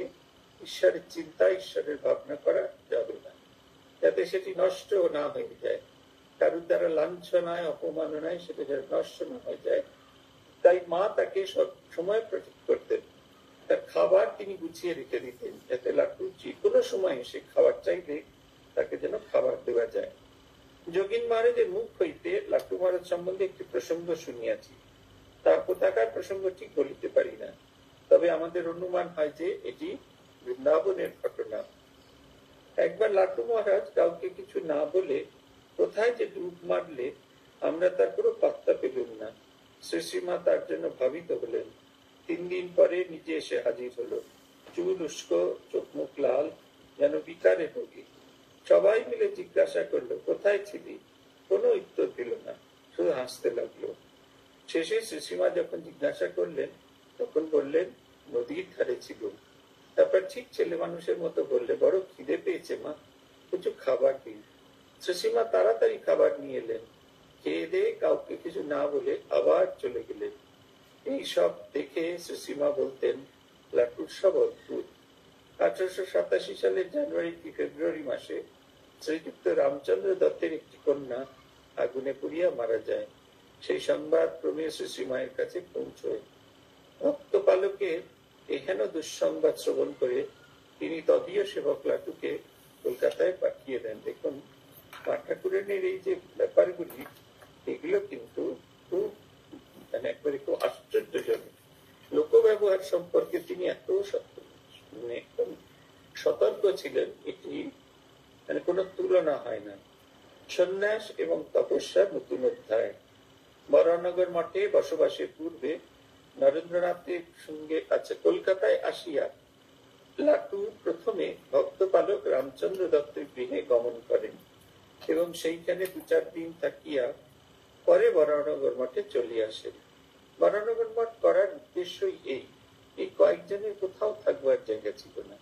ঈশ্বরের চিন্তা, ঈশ্বরের ভাবনা করা যাবে না, যাতে সেটি নষ্ট না হয়ে যায়, কারুর দ্বারা লাঞ্ছনায় অপমাননায় সেটা যেন নষ্ট না হয়ে যায়। তাই মা তাকে সব সময় প্রোটেক্ট করতেন। তার খাবার তিনি গুছিয়ে রেখে দিতেন, যাতে লাটু যে কোনো সময় এসে খাবার চাইলে তাকে যেন খাবার দেওয়া যায়। যোগীন মহারাজের মুখ হইতে লাটু মহারাজ সম্বন্ধে একটি প্রসঙ্গ শুনিয়াছি। তার কোথাকার প্রসঙ্গ ঠিক বলিতে পারি না, তবে আমাদের অনুমান হয় যে এটি বৃন্দাবনের ঘটনা। একবার লাটু মহারাজ কাউকে কিছু না বলে কোথায় যে ডুব মারলে আমরা তার কোনো পাত্তা পেলুম না। শ্রীমা তার জন্য ভাবিত হলেন। 3 দিন পরে নিজে এসে হাজির হলো, চুল উস্কো, চোখ মুখ লাল, যেন বিকারে রোগী। সবাই মিলে জিজ্ঞাসা করলো, কোথায় ছিলি? কোনো উত্তর দিল না, শুধু হাসতে লাগলো। শেষে শ্রীমা যখন জিজ্ঞাসা করলেন তখন বললেন, নদীর ধারে ছিল। তারপর ঠিক ছেলে মানুষের মতো বললে, বড় খিদে পেয়েছে মা, কিছু খাবার দিন। শ্রীমা তাড়াতাড়ি খাবার নিয়ে এলেন। খেয়ে দিয়ে কাউকে কিছু না বলে আবার চলে গেলেন। এই সব দেখে শ্রীমা বলতেন, লাটুর সব অদ্ভুত। 1887 সালের জানুয়ারি কি ফেব্রুয়ারি মাসে শ্রীযুক্ত রামচন্দ্র দত্তের একটি কন্যা আগুনে পুড়িয়া মারা যায়। সেই সংবাদ ক্রমে শ্রীমায়ের কাছে পৌঁছয়। ভক্ত পালকের এহেন দুঃসংবাদ শ্রবণ করে তিনি তদীয় সেবক লাটুকে কলকাতায় পাঠিয়ে দেন। দেখুন, মা ঠাকুরের এই যে ব্যাপারগুলি, এগুলো কিন্তু খুব একবারে খুব আশ্চর্যজনক। লোক ব্যবহার সম্পর্কে তিনি এত সতর্ক ছিলেন, এটি কোনো তুলনা হয় না। সন্ন্যাস এবং তপস্যার নতুন অধ্যায়। বরানগর মঠে বসবাসের পূর্বে নরেন্দ্রনাথের সঙ্গে কলকাতায় আসিয়া লাটু প্রথমে ভক্তপালক রামচন্দ্র দত্তের গৃহে গমন করেন এবং সেইখানে 2-4 দিন থাকিয়া পরে বরানগর মঠে চলে আসেন। বরানগর মঠ করার উদ্দেশ্যই এই কয়েকজনের কোথাও থাকবার জায়গা ছিল না।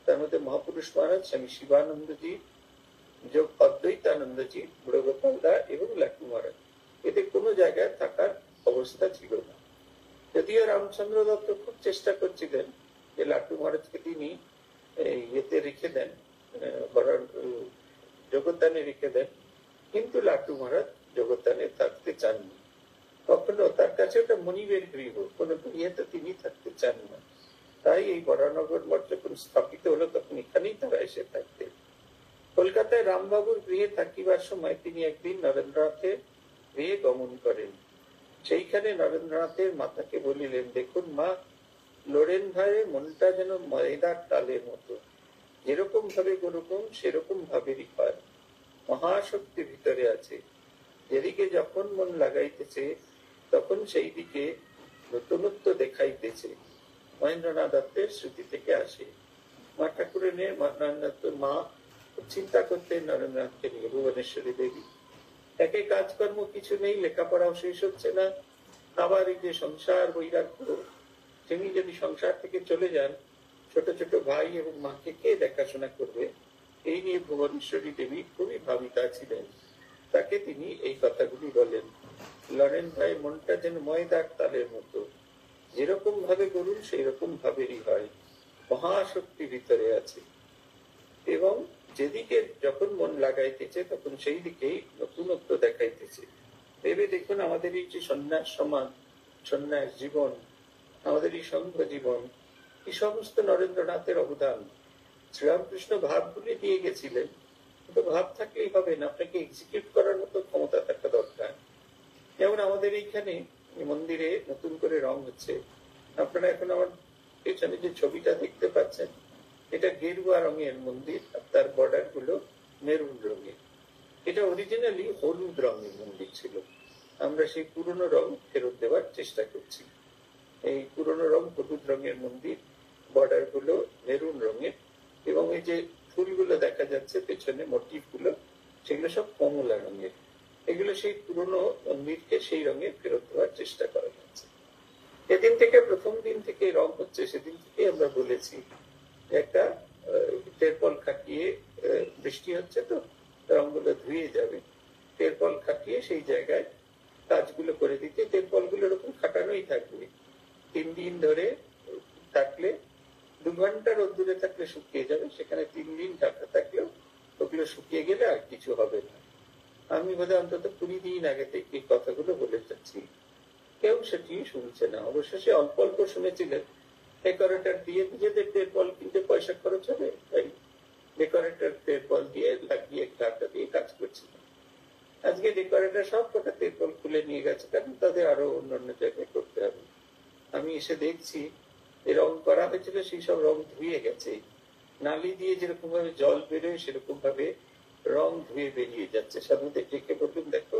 তার মধ্যে মহাপুরুষ মহারাজ, স্বামী শিবানন্দজি, যোগ অদ্বৈতানন্দজি, বুড়োগোপাল দা এবং লাটু মহারাজ, এদের কোনো জায়গায় থাকার অবস্থা ছিল না। যদিও রামচন্দ্র দত্ত খুব চেষ্টা করছিলেন যে লাটু তিনি ইয়েতে রেখে দেন, জগদ্দানে রেখে দেন, কিন্তু লাট্টু মহারাজ জগদ্দানে থাকতে চাননি। কখনো তার কাছে ওটা মনিবের গৃহ, কোনো ইয়েতে তিনি থাকতে চান না। তাই এই বরানগর মঠ যখন স্থাপিত হলো তখন এখানেই তারা এসে থাকতেন। কলকাতায় রামবাবুর গৃহে থাকিবার সময় তিনি একদিন নরেন্দ্রনাথের গৃহে গমন করেন। সেইখানে নরেন্দ্রনাথের মাতাকে বলিলেন, দেখুন মা, লড়েন ভাইয়ের মনটা যেন ময়দার তালের মতো, যেরকম ভাবে গরুকম সেরকম ভাবেরই হয়, মহাশক্তি ভিতরে আছে, যেদিকে যখন মন লাগাইতেছে তখন সেই দিকে নতুনত্ব দেখাইতেছে। মহেন্দ্রনাথ দত্তের শ্রুতি থেকে আসে। মা ঠাকুরানীর মা চিন্তা করতেন নরেন্দ্রনাথকে নিয়ে, ভুবনেশ্বরী দেবী। একে কাজকর্ম কিছু নেই, লেখাপড়াও শেষ হচ্ছে না, আবার এই যে সংসার বৈরাগ্য, তিনি যদি সংসার থেকে চলে যান, ছোট ছোট ভাই এবং মাকে কে দেখাশোনা করবে, এই নিয়ে ভুবনেশ্বরী দেবী খুবই ভাবিতা ছিলেন। তাকে তিনি এই কথাগুলি বলেন, লড়েন ভাই মনটা যেন ময়দার তালের মতো, যেরকম ভাবে করুন সেই রকম ভাবেরই হয়, মহাশক্তি ভিতরে আছে, এবং যেদিকে যখন মন লাগাইতেছে তখন সেই দিকেই নতুনত্ব দেখাইতেছে। ভেবে দেখুন আমাদের এই যে সন্ন্যাস সমাজ, সন্ন্যাস জীবন, আমাদের এই সংঘ জীবন, এই সমস্ত নরেন্দ্রনাথের অবদান। শ্রীরামকৃষ্ণ ভাবগুলি দিয়ে গেছিলেন, কিন্তু ভাব থাকলেই হবে না, আপনাকে এক্সিকিউট করার মতো ক্ষমতা থাকা দরকার। যেমন আমাদের এইখানে মন্দিরে নতুন করে রং হচ্ছে, আপনারা এখন আমার পেছনে যে ছবিটা দেখতে পাচ্ছেন, এটা গেরুয়া রঙের মন্দির, তার বর্ডার গুলো মেরুন রঙের। এটা অরিজিনালি হলুদ রঙের মন্দির ছিল, আমরা সেই পুরনো রং ফেরত দেওয়ার চেষ্টা করছি। এই পুরনো রং হলুদ রঙের মন্দির, বর্ডার গুলো মেরুন রঙের, এবং এই যে ফুলগুলো দেখা যাচ্ছে পেছনে মোটিভ গুলো, সেগুলো সব কমলা রঙের। এগুলো সেই পুরনো মন্দিরকে সেই রঙে ফেরত দেওয়ার চেষ্টা করা যাচ্ছে। যেদিন থেকে প্রথম দিন থেকে রং হচ্ছে, সেদিন থেকে আমরা বলেছি একটা তেরপল খাটিয়ে, বৃষ্টি হচ্ছে তো রংগুলো ধুয়ে যাবে, তেরপল খাটিয়ে সেই জায়গায় কাজগুলো করে দিতে। তেরপল গুলো এরকম খাটানোই থাকবে, 3 দিন ধরে থাকলে, 2 ঘন্টা রোদ্দুরে থাকলে শুকিয়ে যাবে, সেখানে 3 দিন ঢাকা থাকলেও ওগুলো শুকিয়ে গেলে আর কিছু হবে না। আমি বোধহয় অন্তত 20 দিন আগে থেকে এই কথাগুলো বলে যাচ্ছি, কেউ সেটি শুনছে না। অবশেষে অল্প অল্প শুনেছিলেন, ডেকোরেটর দিয়ে নিজেদের তেরপল কিনতে পয়সা খরচ হবে, তাই ডেকোরেটর তেরপল দিয়ে লাগিয়ে ঢাকা দিয়ে কাজ করছিল। আজকে ডেকোরেটর সব কটা তেরপল খুলে নিয়ে গেছে, কারণ তাদের আরো অন্যান্য জায়গায় করতে হবে। আমি এসে দেখছি রং করা হয়েছিল, সেই সব রং ধুয়ে গেছে, নালি দিয়ে যেরকম ভাবে জল বেরোয় সেরকম ভাবে রং ধুয়ে বেরিয়ে যাচ্ছে। সাধুদের ডেকে বলবেন, দেখো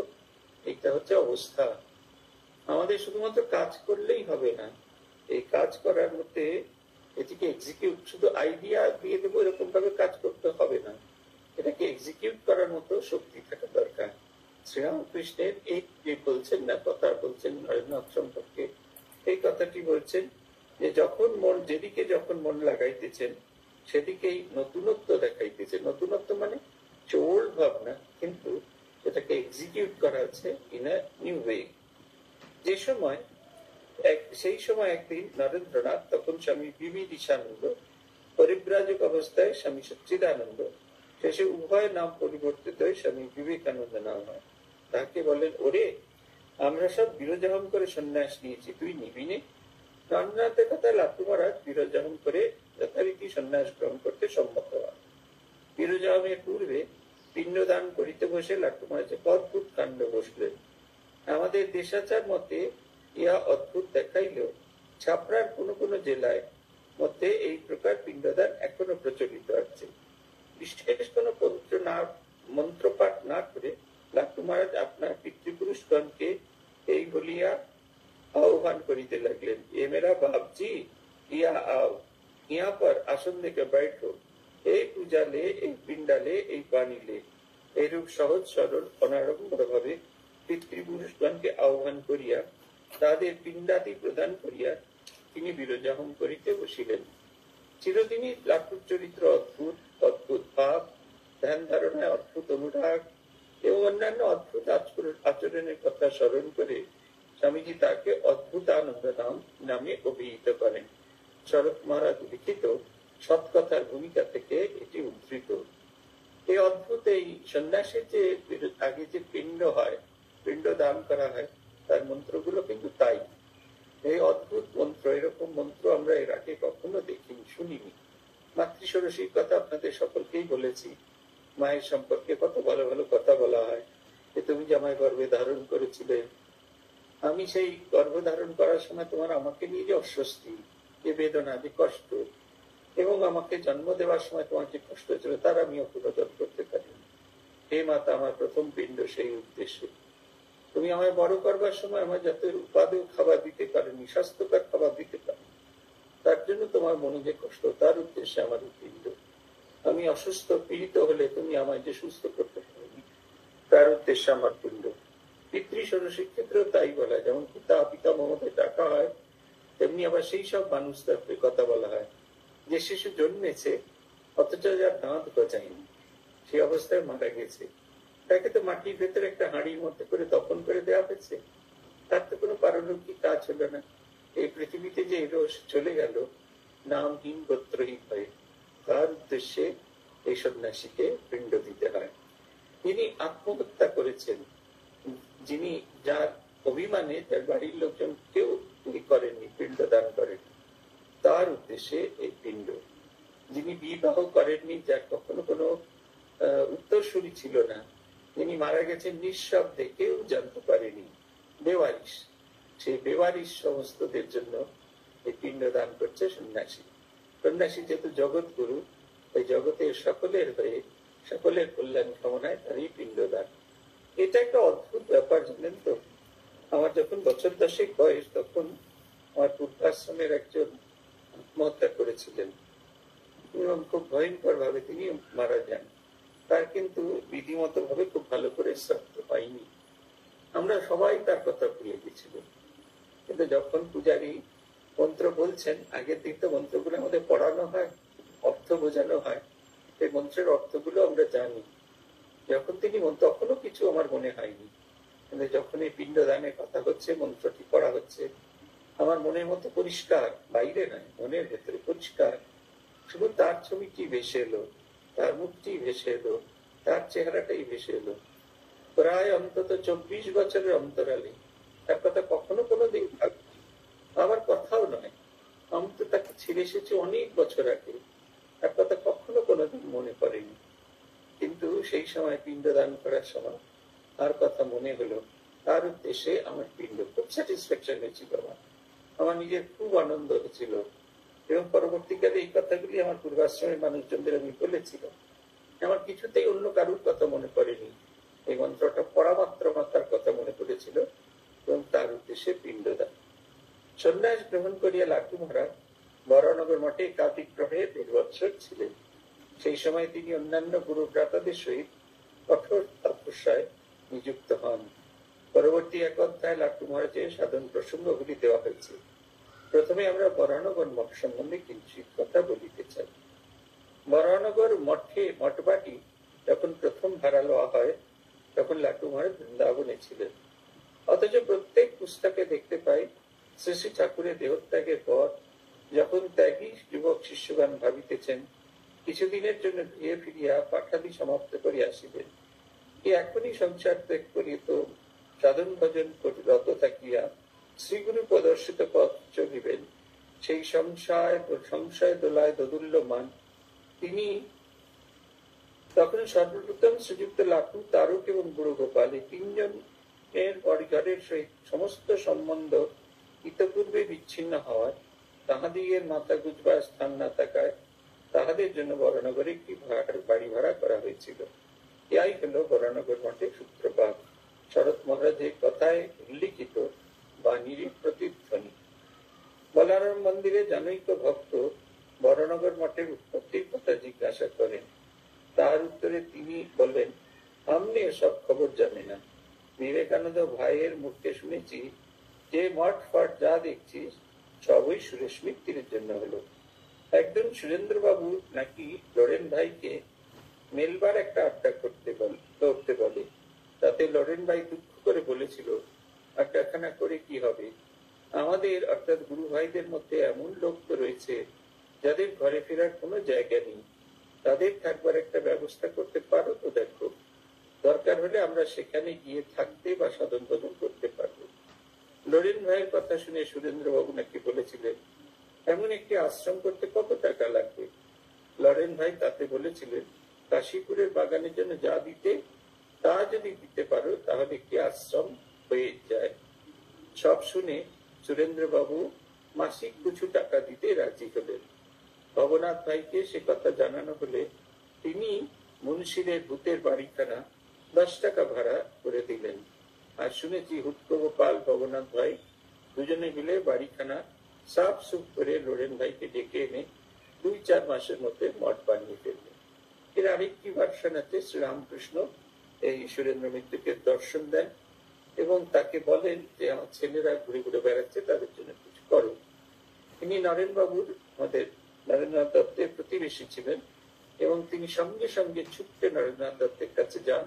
এইটা হচ্ছে অবস্থা। আমাদের শুধুমাত্র কাজ করলেই হবে না, এই কাজ করার মধ্যে এটিকে এক্সিকিউট, শুধু আইডিয়া দিয়ে দেবো এরকম ভাবে কাজ করতে হবে না, এটাকে এক্সিকিউট করার মতো শক্তি থাকা দরকার। শ্রীরামকৃষ্ণের এই যে বলছেন না, কথা বলছেন নরেন্দ্রনাথ সম্পর্কে, এই কথাটি বলছেন যে যখন মন, যেদিকে যখন মন লাগাইতেছেন সেদিকেই নতুনত্ব দেখাইতেছে। নতুনত্ব মানে ওল্ড ভাবনা, কিন্তু এটাকে এক্সিকিউট করা আছে ইন আ নিউ ওয়ে। যে সময় সেই সময় একদিন নরেন্দ্রনাথ, তখন স্বামী বিবিদিশানন্দ, পরিব্রাজক অবস্থায় স্বামী সচ্চিদানন্দ, শেষে উভয় নাম পরিবর্তিত হয়ে স্বামী বিবেকানন্দ নাম হয়, তাকে বলেন, ওরে আমরা সব বিরোজাহম করে সন্ন্যাস নিয়েছি, তুই নিবি নে? নরেন্দ্রনাথের কথা লাট্টু মহারাজ বিরোজাহম করে যথারীতি সন্ন্যাস গ্রহণ করতে সম্মত হন। বিরোজাহমের পূর্বে পিণ্ডদান করিতে বসে লাট্টু মহারাজ অদ্ভুত কাণ্ড বসলেন। আমাদের দেশাচার মতে ইহা অদ্ভুত দেখাইলেও ছাপড়ার কোন কোন জেলায় মধ্যে এই প্রকার পিণ্ডদান এখনো প্রচলিত আছে। বিশেষ কোন মন্ত্রপাঠ না করে লাট্টু মহারাজ আপনার পিতৃপুরুষগণকে এই বলিয়া আহ্বান করিতে লাগলেন, এ মেরা বাপজি ইয়া আও, ইয়া পর আসন থেকে बैठो, এই পূজা লে, এই পিণ্ডা লে, এই পানি লে। এইরূপ সহজ সরল অনাড়ম্বর ভাবে পিতৃপুরুষগণকে আহ্বান করিয়া তাদের পিণ্ডাদি প্রদান করিয়া তিনি বিরোজাহম করিতে বসিলেন। চিরদিনই লাট্টুর চরিত্র অদ্ভুত, অদ্ভুত ভাব, ধ্যান ধারণায় অদ্ভুত অনুরাগ এবং অন্যান্য অদ্ভুত আচরণের কথা স্মরণ করে স্বামীজি তাকে অদ্ভুতানন্দ নামে অভিহিত করেন। শরৎ মহারাজ লিখিত সৎকথার ভূমিকা থেকে এটি উদ্ধৃত। এই অদ্ভুত এই সন্ন্যাসের যে আগে যে পিণ্ড হয়, পিণ্ড দান করা হয়, তার মন্ত্রগুলো কিন্তু তাই। এই অদ্ভুত মন্ত্র, এরকম মন্ত্র আমরা এর আগে কখনো দেখিনি, শুনিনি। মাতৃষোড়শীর কথা আপনাদের সকলকেই বলেছি। মায়ের সম্পর্কে কত ভালো ভালো কথা বলা হয়, যে তুমি যে আমায় গর্ভে ধারণ করেছিলে, আমি সেই গর্ভ ধারণ করার সময় তোমার আমাকে নিয়ে যে অস্বস্তি, যে বেদনা, যে কষ্ট, এবং আমাকে জন্ম দেওয়ার সময় তোমার যে কষ্ট ছিল, তার আমি অপনোদন করতে পারিনি। হে মাতা, আমার প্রথম পিণ্ড সেই উদ্দেশ্যে। তুমি আমায় বড় করবার সময় আমার যাতে উপাদেয় খাবার দিতে পারেনি, স্বাস্থ্যকর খাবার দিতে পারেনি, তার জন্য তোমার মনে যে কষ্ট, তার উদ্দেশ্যে আমার পিণ্ড। আমি অসুস্থ পীড়িত হলে তুমি আমায় যে সুস্থ করতে পারোনি, তার উদ্দেশ্যে আমার পিণ্ড। পিতৃ ষোড়শীর ক্ষেত্রেও তাই বলা, যেমন পিতা পিতা মমতায় ডাকা হয়, তেমনি আবার সেই সব মানুষদের কথা বলা হয় যে শিশু জন্মেছে অথচ যার দাঁত গজায়নি, সেই অবস্থায় মারা গেছে, তাকে তো মাটির ভেতরে একটা হাঁড়ির মধ্যে করে দফন করে দেওয়া হয়েছে, তার তো কোনো পারলৌকিক কাজ হলো না। এই পৃথিবীতে যে এলো, চলে গেল নামহীন গোত্রহীন হয়ে, তার উদ্দেশ্যে এই সন্ন্যাসীকে পিণ্ড দিতে হয়। তিনি আত্মহত্যা করেছেন, যিনি যার অভিমানে তার বাড়ির লোকজন কেউ করেননি, পিণ্ড দান করেননি, তার উদ্দেশ্যে এই পিণ্ড। যিনি বিবাহ করেননি, যার কখনো কোনো উত্তরসূরি ছিল না, যিনি মারা গেছেন নিঃশব্দে, কেউ জানতে পারেনি, বেওয়ারিশ, সেই বেওয়ারিশ সমস্তদের জন্য এই পিণ্ড দান করছে সন্ন্যাসী। সন্ন্যাসী যেহেতু জগৎ গুরু, ওই জগতের সকলের হয়ে সকলের কল্যাণ কামনায় তার এই পিণ্ড দান। এটা একটা অদ্ভুত ব্যাপার, জানেন তো। আমার যখন বছর 10 বয়স, তখন আমার পূর্বাশ্রমের একজন আত্মহত্যা করেছিলেন এবং খুব ভয়ঙ্কর ভাবে তিনি মারা যান। তার কিন্তু বিধিমত ভাবে খুব ভালো করে শ্রাদ্ধ পাইনি। আমরা সবাই তার কথা ভুলে গেছিল, কিন্তু যখন পূজারী মন্ত্র বলছেন, আগের দিন তো মন্ত্রগুলো আমাদের পড়ানো হয়, অর্থ বোঝানো হয়, সেই মন্ত্রের অর্থগুলো আমরা জানি। যখন তিনি তখনও কিছু আমার মনে হয়নি, কিন্তু যখন এই পিণ্ড দানের কথা হচ্ছে, মন্ত্রটি পড়া হচ্ছে, আমার মনের মতো পরিষ্কার, বাইরে নয়, মনের ভেতরে পরিষ্কার শুধু তার ছবিটি ভেসে এলো, তার মুখটি ভেসে এলো, তার চেহারাটাই ভেসে এলো। প্রায় অন্তত 24 বছরের অন্তরালে তার কথা কখনো কোনোদিন ভাবিনি, আমার কথাও নয়, আমি তো তাকে ছেড়ে এসেছি অনেক বছর আগে, তার কথা কখনো কোনোদিন মনে পড়েনি। কিন্তু সেই সময় পিণ্ড দান করার সময় তার কথা মনে হলো, তার উদ্দেশ্যে আমার পিণ্ড। খুব স্যাটিসফ্যাকশন হয়েছিল, আমার নিজের খুব আনন্দ হয়েছিল। এবং পরবর্তীকালে এই কথাগুলি আমার পূর্বাশ্রমের মানুষজনদের আমি বলেছিলাম। আমার কিছুতেই অন্য কারুর কথা মনে পড়েনি, এই মন্ত্রটা পড়া মাত্র আমার তার কথা মনে পড়েছিল এবং তার উদ্দেশ্যে পিণ্ড দান। সন্ন্যাস গ্রহণ করিয়া লাটু মহারাজ বরানগর মঠে কার্তিক গ্রহে 1.5 বৎসর ছিলেন। সেই সময় তিনি অন্যান্য গুরুভ্রাতাদের সহিত কঠোর তপস্যায় নিযুক্ত হন। পরবর্তী এক অধ্যায় লাটু মহারাজের সাধন প্রসঙ্গগুলি দেওয়া হয়েছে। প্রথমে আমরা বরানগর মঠ সম্বন্ধে কিঞ্চিৎ কথা বলিতে চাই। বরানগর মঠে মঠবাটি যখন প্রথম ভাড়া লওয়া হয়, তখন লাটু মহারাজ বৃন্দাবনে ছিলেন। অথচ প্রত্যেক পুস্তকে দেখতে পাই, শ্রী শ্রী ঠাকুরের দেহত্যাগের পর যখন ত্যাগী যুবক শিষ্যগণ ভাবিতেছেন কিছুদিনের জন্য গৃহে ফিরিয়া পাঠাদি সমাপ্ত করিয়া আসিবেন, কি এখনই সংসার ত্যাগ করিত সাধন ভজন রত থাকিয়া শ্রীগুরু প্রদর্শিত পথ চলিবেন, সেই সংশয় দোলায় দোদুল্যমান তিনি তখন সর্বপ্রথম শ্রীযুক্ত লাটু, তারক এবং বুড়ো গোপাল এই 3 জনের পরিবারের সহিত সমস্ত সম্বন্ধ ইতপূর্বে বিচ্ছিন্ন হওয়ায়, তাহাদিগের মাথা গুজবার স্থান না থাকায় তাহাদের জন্য বরানগরে একটি বাড়ি ভাড়া করা হয়েছিল। ইয়াই হলো বরানগর মঠের সূত্রপাত, শরৎ মহারাজের কথায় উল্লিখিত বাণীর প্রতিধ্বনি। বলারাম মন্দিরে জনৈক ভক্ত বরানগর মঠের উৎপত্তির কথা জিজ্ঞাসা করেন। তার উত্তরে তিনি বললেন, আমনি এসব খবর জানে না। বিবেকানন্দ ভাইয়ের মুখে শুনেছি যে মঠ ফট যা দেখছিস সবই সুরেশ মিত্তিরের জন্য হলো। একদিন সুরেন্দ্র বাবু নাকি লরেন ভাইকে মেলবার একটা আড্ডা করতে বলে। তাতে লরেন ভাই দুঃখ করে বলেছিল, আড্ডাখানা করে কি হবে, আমাদের অর্থাৎ গুরু ভাইদের মধ্যে এমন লোক তো রয়েছে যাদের ঘরে ফেরার কোনো জায়গা নেই, তাদের থাকবার একটা ব্যবস্থা করতে পারো তো দেখো, দরকার হলে আমরা সেখানে গিয়ে থাকতে বা সাধন ভজন করতে পারবো। নরেন ভাইয়ের কথা শুনে সুরেন্দ্র বাবু নাকি বলেছিলেন, এমন একটি আশ্রম করতে কত টাকা লাগবে? লরেন ভাই তাতে বলেছিলেন, কাশীপুরের বাগানের জন্য যা দিতে তা যদি দিতে পারো তাহলে একটি আশ্রম হয়ে যায়। সব শুনে সুরেন্দ্র বাবু মাসিক কিছু টাকা দিতে রাজি হলেন। ভবনাথ ভাইকে সে কথা জানানো হলে তিনি মুন্সিরের ভূতের বাড়িখানা 10 টাকা ভাড়া করে দিলেন। আর শুনেছি হুটকো গোপাল, ভবনাথ ভাই দুজনে মিলে বাড়িখানা সাফ সুফ করে লোরেন ভাইকে ডেকে এনে 2-4 মাসের মধ্যে মঠ বানিয়ে ফেললেন। এর আরেকটি ভার্সন আছে, শ্রীরামকৃষ্ণ এই সুরেন্দ্র মিত্রকে দর্শন দেন এবং তাকে বলেন যে আমার ছেলেরা ঘুরে ঘুরে বেড়াচ্ছে, তাদের জন্য কিছু করো। তিনি নরেন বাবুর, আমাদের নরেন্দ্রনাথ দত্তের প্রতিবেশী ছিলেন এবং তিনি সঙ্গে সঙ্গে ছুটে নরেন্দ্রনাথ দত্তের কাছে যান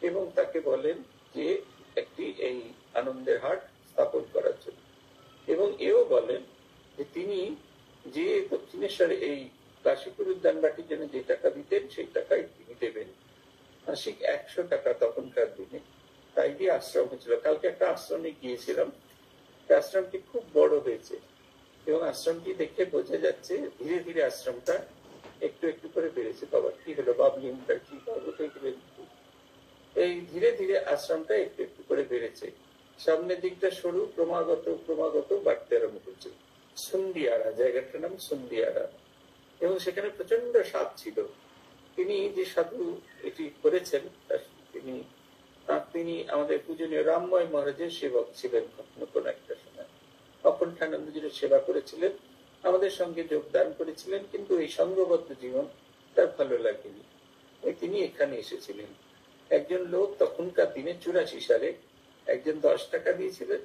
এবং তাকে বলেন যে একটি এই আনন্দের হাট স্থাপন করার জন্য, এবং এও বলেন যে তিনি যে দক্ষিণেশ্বরে এই কাশীপুর উদ্যান বাটির জন্য যে টাকা দিতেন সেই টাকাই তিনি দেবেন, মাসিক 100 টাকা তখনকার দিনে। তাই দিয়ে আশ্রম হয়েছিল। কালকে একটা আশ্রমে গিয়েছিলাম, আশ্রমটি খুব বড় হয়েছে এবং আশ্রমটি দেখে বোঝা যাচ্ছে ধীরে ধীরে আশ্রমটা একটু একটু করে বেড়েছে। বাবা কি হলো, বাবলি মুখার্জি এই ধীরে ধীরে আশ্রমটা একটু একটু করে বেড়েছে। সামনের দিকটা সরু, ক্রমাগত বাড়তে আরম্ভ করছে। সুন্দিয়ারা, জায়গাটার নাম সুন্দিয়ারা, এবং সেখানে প্রচন্ড সাপ ছিল। তিনি যে সাধু এটি করেছেন তিনি আমাদের পূজনীয় রামময় মহারাজের সেবক ছিলেন কখনো কোনো একটা সময়। অকণ্ঠানন্দজির সেবা করেছিলেন, আমাদের সঙ্গে যোগদান করেছিলেন, কিন্তু এই সঙ্গবদ্ধ জীবন তার ভালো লাগেনি। তিনি এখানে এসেছিলেন। একজন লোক তখনকার দিনে 84 সালে একজন 10 টাকা দিয়েছিলেন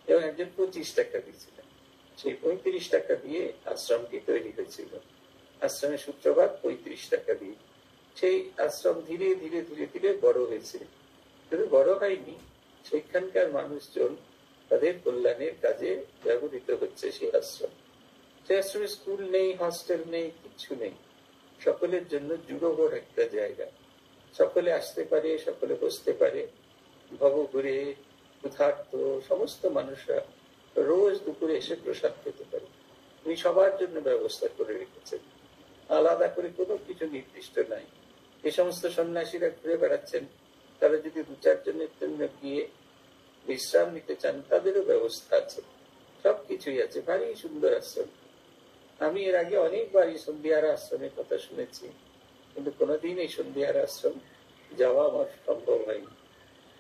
এবং একজন 25 টাকা দিয়েছিলেন। সেই 35 টাকা দিয়ে আশ্রমটি তৈরি হয়েছিল। আশ্রমের সূত্রপাত 35 টাকা দিয়ে। সেই আশ্রম ধীরে ধীরে ধীরে ধীরে বড় হয়েছে। শুধু বড় হয়নি, সেখানকার মানুষজন তাদের কল্যাণের কাজে ব্যবহৃত হচ্ছে সেই আশ্রম। সেই আশ্রমে স্কুল নেই, হস্টেল নেই, কিছু নেই। সকলের জন্য জুড়োভর একটা জায়গা। সকলে আসতে পারে, সকলে বসতে পারে। ভবঘুরে ক্ষুধার্ত সমস্ত মানুষরা রোজ দুপুরে এসে প্রসাদ খেতে পারে। উনি সবার জন্য ব্যবস্থা করে রেখেছেন, আলাদা করে কোনো কিছু নির্দিষ্ট নাই। যে সমস্ত সন্ন্যাসীরা ঘুরে বেড়াচ্ছেন, তারা যদি 2-4 জনের জন্য গিয়ে বিশ্রাম নিতে চান, তাদেরও ব্যবস্থা আছে, সবকিছুই আছে। ভারী সুন্দর আশ্রম। আমি এর আগে অনেকবার এই সন্ধিয়ারা আশ্রমের কথা শুনেছি, কিন্তু কোনোদিন এই সন্ধিয়ারা আশ্রম যাওয়া আমার সম্ভব হয়নি।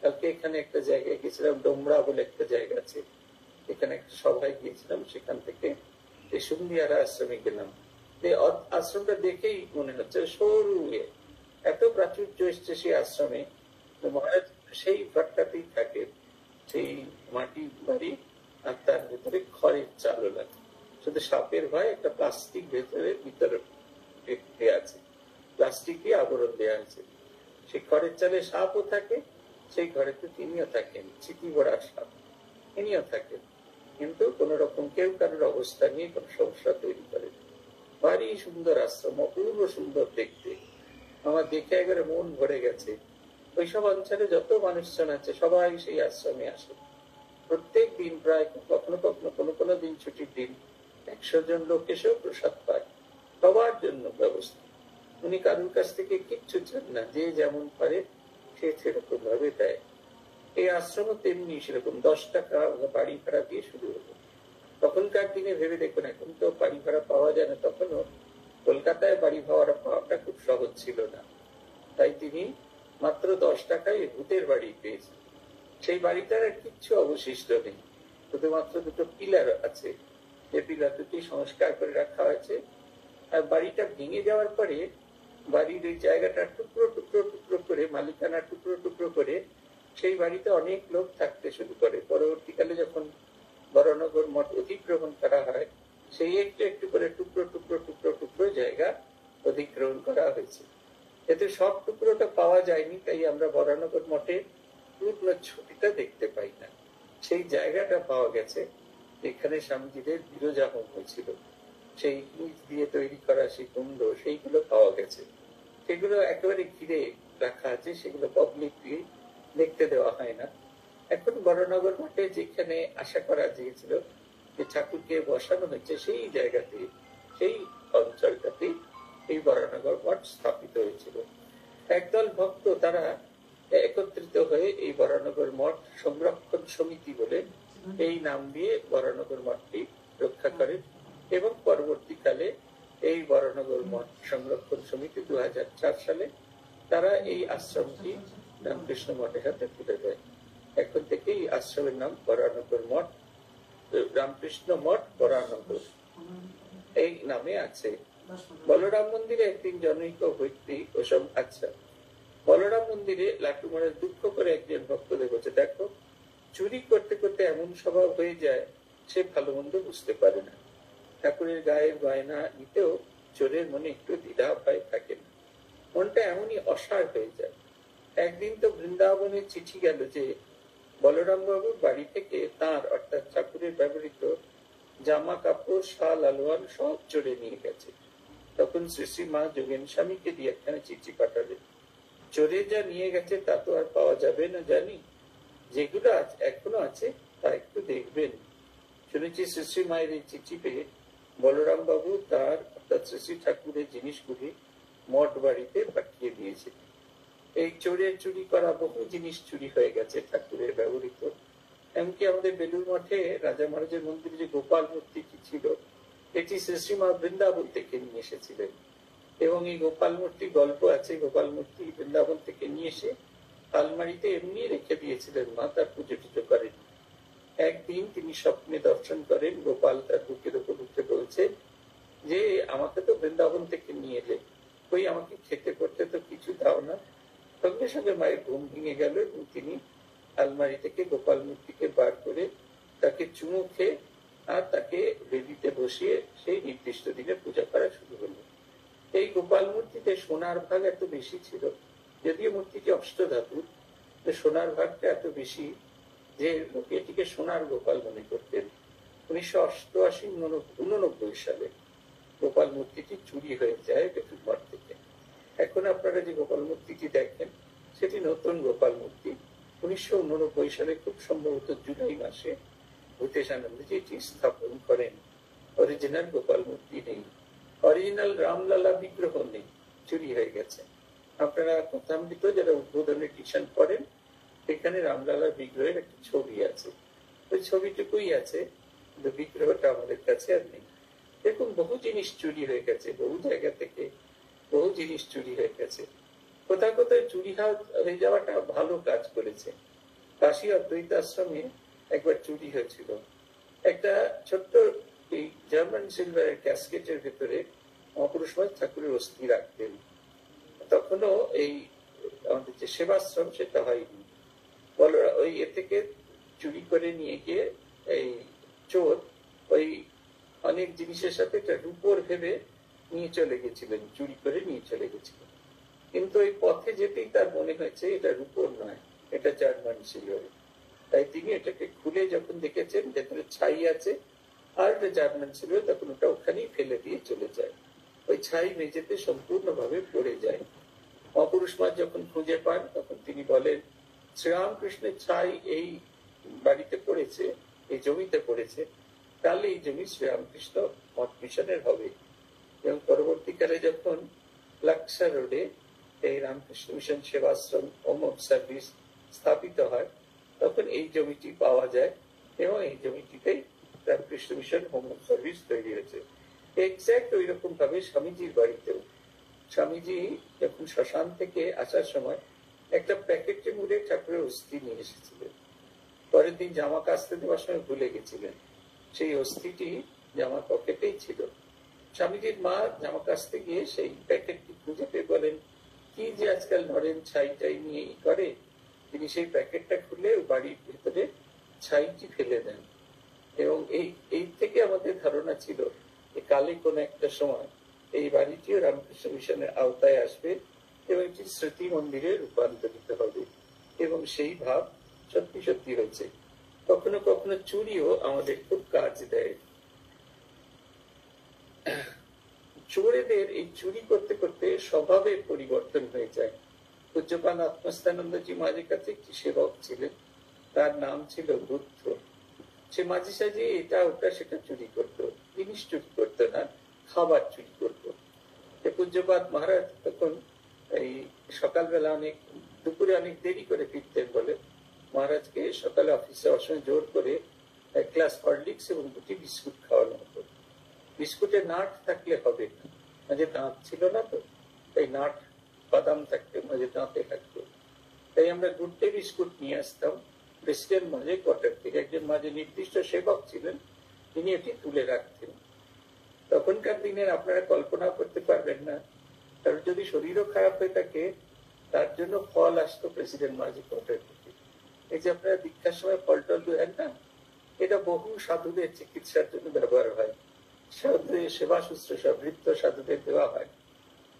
কালকে এখানে একটা জায়গায় গেছিলাম, ডোমরা বলে একটা জায়গা আছে, এখানে একটা সভায় গিয়েছিলাম, সেখান থেকে এই সন্ধিয়ারা আশ্রমে গেলাম। আশ্রমটা দেখেই মনে হচ্ছে সরু, এত প্রাচুর্য এসছে সেই আশ্রমে। মহারাজ সেই ঘরটাতেই থাকে, সেই মাটির বাড়ি, আর তার ভেতরে খড়ের চালও লাগে। শুধু সাপের ভয় একটা প্লাস্টিক ভিতরে দেওয়া আছে, প্লাস্টিক দিয়ে আবরণ দেওয়া আছে। সেই খড়ের চালে সাপও থাকে, সেই ঘরে তো তিনিও থাকেন, চিঠি ভরা সাপ, তিনিও থাকেন, কিন্তু কোন রকম কেউ কারোর অবস্থা নিয়ে কোন সমস্যা তৈরি করে। ভারী সুন্দর আশ্রম, অপূর্ব সুন্দর দেখতে। আমার দেখে একবারে মন ভরে গেছে। ওইসব অঞ্চলে যত মানুষজন আছে সবাই সেই আশ্রমে আসে। প্রত্যেক দিন প্রায়, কখনো কখনো কোনো দিন ছুটির দিন 100 জন লোক এসেও প্রসাদ পায়। সবার জন্য ব্যবস্থা। উনি কারোর কাছ থেকে কিচ্ছু চান না, যে যেমন পারে সে সেরকম ভাবে দেয়। এই আশ্রম তেমনি সেরকম 10 টাকা বাড়ি ভাড়া দিয়ে শুরু হলো। তখনকার দিনে ভেবে দেখুন, এখন তো বাড়ি ভাড়া পাওয়া যায় না, তখনও কলকাতায় বাড়ি ভাড়া পাওয়াটা খুব সহজ ছিল না। তাই তিনি মাত্র 10 টাকায় ভূতের বাড়ি পেয়েছেন। সেই বাড়িটার আর কিচ্ছু অবশিষ্ট নেই, শুধুমাত্র 2টো পিলার আছে, যে পিলার দুটি সংস্কার করে রাখা হয়েছে। আর বাড়িটা ভেঙে যাওয়ার পরে বাড়ির ওই জায়গাটা টুকরো টুকরো টুকরো করে, মালিকানা টুকরো টুকরো করে সেই বাড়িতে অনেক লোক থাকতে শুরু করে। পরবর্তীকালে যখন বরানগর মঠ অধিগ্রহণ করা হয়, সেই একটু একটু করে টুকরো টুকরো টুকরো টুকরো জায়গা অধিগ্রহণ করা হয়েছে। এতে সব টুকরোটা পাওয়া যায়নি, তাই আমরা বরানগর মঠে পূর্ণ ছবিটা দেখতে পাই না। সেই জায়গাটা পাওয়া গেছে যেখানে স্বামীজিদের বিরজাগমন হয়েছিল। সেই ইট দিয়ে তৈরি করা সেই কুণ্ড সেইগুলো পাওয়া গেছে। সেগুলো একেবারে ঘিরে রাখা আছে, সেগুলো পাবলিকলি দেখতে দেওয়া হয় না। এখন বড়নগর মঠে যেখানে আশা করা গিয়েছিল যে ঠাকুরকে বসানো হয়েছে, সেই জায়গাতে সেই অঞ্চলটাতে এই বড়নগর মঠ স্থাপিত হয়েছিল। একদল ভক্ত তারা একত্রিত হয়ে এই বড়নগর মঠ সংরক্ষণ সমিতি বলে এই নাম দিয়ে বড়নগর মঠটি রক্ষা করেন এবং পরবর্তীকালে এই বড়নগর মঠ সংরক্ষণ সমিতি 2004 সালে তারা এই আশ্রমটি রামকৃষ্ণ মঠের হাতে তুলে দেয়। এখন থেকে এই আশ্রমের নাম বরানগর মঠ, রামকৃষ্ণ মঠ বরানগর এই নামে আছে। বলরাম মন্দিরে একদিন জনৈক ব্যক্তি ওসব আচ্ছা বলরাম মন্দিরে লাট্টু মহারাজ দুঃখ করে একজন ভক্তদের বলছে, দেখো চুরি করতে করতে এমন স্বভাব হয়ে যায় সে ভালো মন্দ বুঝতে পারে না। ঠাকুরের গায়ের গয়না নিতেও চোরের মনে একটু দ্বিধা ভয় থাকে না, মনটা এমনই অসাড় হয়ে যায়। একদিন তো বৃন্দাবনে চিঠি গেল যে বলরাম বাবুর বাড়ি থেকে তার অর্থাৎ ঠাকুরের ব্যবহৃত জামা কাপড় শাল আলোয়ান সব চোরে নিয়ে গেছে। তখন শ্রী শ্রী মা যোগেন স্বামীকে দিয়ে একখানে চিঠি পাঠালেন, চোরে যা নিয়ে গেছে তা তো আর পাওয়া যাবে না জানি, যেগুলো এখনো আছে তা একটু দেখবেন। শুনেছি শ্রী শ্রী মায়ের এই চিঠি পেয়ে বলরাম বাবু তার অর্থাৎ শ্রী শ্রী ঠাকুরের জিনিসগুলি মঠ বাড়িতে পাঠিয়ে দিয়েছে। এই চোরের চুরি করা বহু জিনিস চুরি হয়ে গেছে ঠাকুরের ব্যবহৃত। এমনকি আমাদের বেলুর মঠে রাজা মহারাজের মন্দিরে যে গোপাল মূর্তিটি ছিল, এটি শ্রী শ্রী মা বৃন্দাবন থেকে নিয়ে এসেছিলেন এবং এই গোপাল মূর্তি গল্প আছে, গোপাল মূর্তি বৃন্দাবন থেকে নিয়ে এসে আলমারিতে এমনি রেখে দিয়েছিলেন মা, তার পুজো টুজো করেন। একদিন তিনি স্বপ্নে দর্শন করেন গোপাল তার বুকের উপর উঠে বলছে যে আমাকে তো বৃন্দাবন থেকে নিয়ে এলে, কই আমাকে খেতে করতে তো কিছু দাও না। সঙ্গে সঙ্গে মায়ের ঘুম ভেঙে গেল এবং তিনি আলমারি থেকে গোপাল মূর্তিকে বার করে তাকে চুমু খেয়ে আর তাকে বেদিতে বসিয়ে সেই নির্দিষ্ট দিনে পূজা করা শুরু হলো। এই গোপাল মূর্তিতে সোনার ভাগ এত বেশি ছিল, যদিও মূর্তিটি অষ্টধাতুর, সোনার ভাগটা এত বেশি যে লোকে এটিকে সোনার গোপাল মনে করতেন। 1988-89 সালে গোপাল মূর্তিটি চুরি হয়ে যায় বেলুর মঠ থেকে। এখন আপনারা যে গোপাল মূর্তিটি দেখেন সেটি নতুন গোপাল মূর্তি। 1989 সালে খুব সম্ভবত জুলাই মাসে ভূতেশানন্দজি এটি স্থাপন করেন। অরিজিনাল গোপাল মূর্তি নেই, অরিজিনাল রামলালা বিগ্রহ নেই, চুরি হয়ে গেছে। আপনারা কথামৃত যারা উদ্বোধনের টিউশন করেন এখানে রামলালার বিগ্রহের একটা ছবি আছে, ওই ছবিটুকুই আছে, কিন্তু বিগ্রহটা আমাদের কাছে আর নেই। এরকম বহু জিনিস চুরি হয়ে গেছে, বহু জায়গা থেকে বহু জিনিস চুরি হয়ে গেছে। কোথাও কোথাও চুরি হয়ে যাওয়াটা ভালো কাজ করেছে। কাশী অদ্বৈত আশ্রমে একবার চুরি হয়েছিল। একটা ছোট্ট এই জার্মান সিলভারের ক্যাসকেটের ভেতরে মহাপুরুষ ঠাকুরের অস্থি রাখতেন। তখনও এই আমাদের যে সেবাশ্রম সেটা হয়নি, ওই এ থেকে চুরি করে নিয়ে গিয়ে এই চোর ওই অনেক জিনিসের সাথে একটা রূপোর ভেবে নিয়ে চলে গেছিলেন, চুরি করে নিয়ে চলে গেছিলেন। কিন্তু ওই পথে যেতেই তার মনে হয়েছে এটা রূপোর নয়, এটা জার্মান সিলভার। তাই তিনি এটাকে খুলে যখন দেখেছেন ভেতরে ছাই আছে আর এটা জার্মান সিলভার, তখন ওটা ওখানেই ফেলে দিয়ে চলে যায়। ওই ছাই মেঝেতে সম্পূর্ণভাবে পড়ে যায়। মহাপুরুষ মা যখন খুঁজে পান তখন তিনি বলেন শ্রীরামকৃষ্ণের ছাই এই বাড়িতে পড়েছে, এই জমিতে পড়েছে, তাহলে এই জমি শ্রীরামকৃষ্ণ মঠ মিশনের হবে। এবং পরবর্তীকালে যখন লাক্সা রোডে এই Ramakrishna Mission Sevashram Home of Service স্থাপিত হয় তখন এই জমিটি পাওয়া যায় এবং এই জমিটিতেই Ramakrishna Mission Home of Service তৈরি হয়েছে। এক্সাক্ট ওই রকম ভাবে স্বামীজির বাড়িতেও স্বামীজি যখন শ্মশান থেকে আসার সময় একটা প্যাকেটে মুড়ে ঠাকুরের অস্থি নিয়ে এসেছিলেন। পরের দিন জামা কাচতে দেওয়ার সময় ভুলে গেছিলেন, সেই অস্থিটি জামা পকেটেই ছিল। স্বামীজির মা জামা কাচতে গিয়ে সেই প্যাকেটটি খুঁজে পেয়ে বলেন কি যে আজকাল নরেন ছাই টাই নিয়ে করে। তিনি সেই প্যাকেটটা খুলে বাড়ির ভিতরে ছাইটি ফেলে দেন এবং এই থেকে আমাদের ধারণা ছিল যে কালে কোন একটা সময় এই বাড়িটিও রামকৃষ্ণ মিশনের আওতায় আসবে এবং একটি স্মৃতি মন্দিরে রূপান্তরিত হবে এবং সেই ভাব সত্যি সত্যি হয়েছে। কখনো কখনো চুরিও আমাদের খুব কাজ দেয়। চোরেদের এই চুরি করতে করতে স্বভাবের পরিবর্তন হয়ে যায়। পূজ্যপাল আত্মস্থানন্দজি মাঝের কাছে একটি সেবক ছিলেন, তার নাম ছিল বুদ্ধ। সে মাঝে সাঝে এটা ওটা সেটা চুরি করতো, জিনিস চুরি করতো না, খাবার চুরি করতো। পূজ্যপাদ মহারাজ তখন এই সকালবেলা দুপুরে অনেক দেরি করে ফিরতেন বলে মহারাজকে সকালে অফিসে অসময় জোর করে এক গ্লাস হরলিক্স এবং 2টি বিস্কুট খাওয়ানো হতো। বিস্কুটে নাট থাকলে হবে না, মাঝে দাঁত ছিল না তো, তাই নাট বাদাম থাকতে মাঝে দাঁতে থাকতো। তাই আমরা 2টে বিস্কুট নিয়ে আসতাম প্রেসিডেন্ট মাঝে কোয়ার্টার থেকে। একজন মাঝে নির্দিষ্ট সেবক ছিলেন, তিনি এটি তুলে রাখতেন। তখনকার দিনের আপনারা কল্পনা করতে পারবেন না, কারণ যদি শরীরও খারাপ হয়ে থাকে তার জন্য ফল আসতো প্রেসিডেন্ট মাঝে কোয়ার্টার থেকে। এই যে আপনারা দীক্ষার সময় ফল টল দেন না, এটা বহু সাধুদের চিকিৎসার জন্য ব্যবহার হয়। সাধুদের সেবা শুশ্রূষা বৃদ্ধ সাধুদের দেওয়া হয়,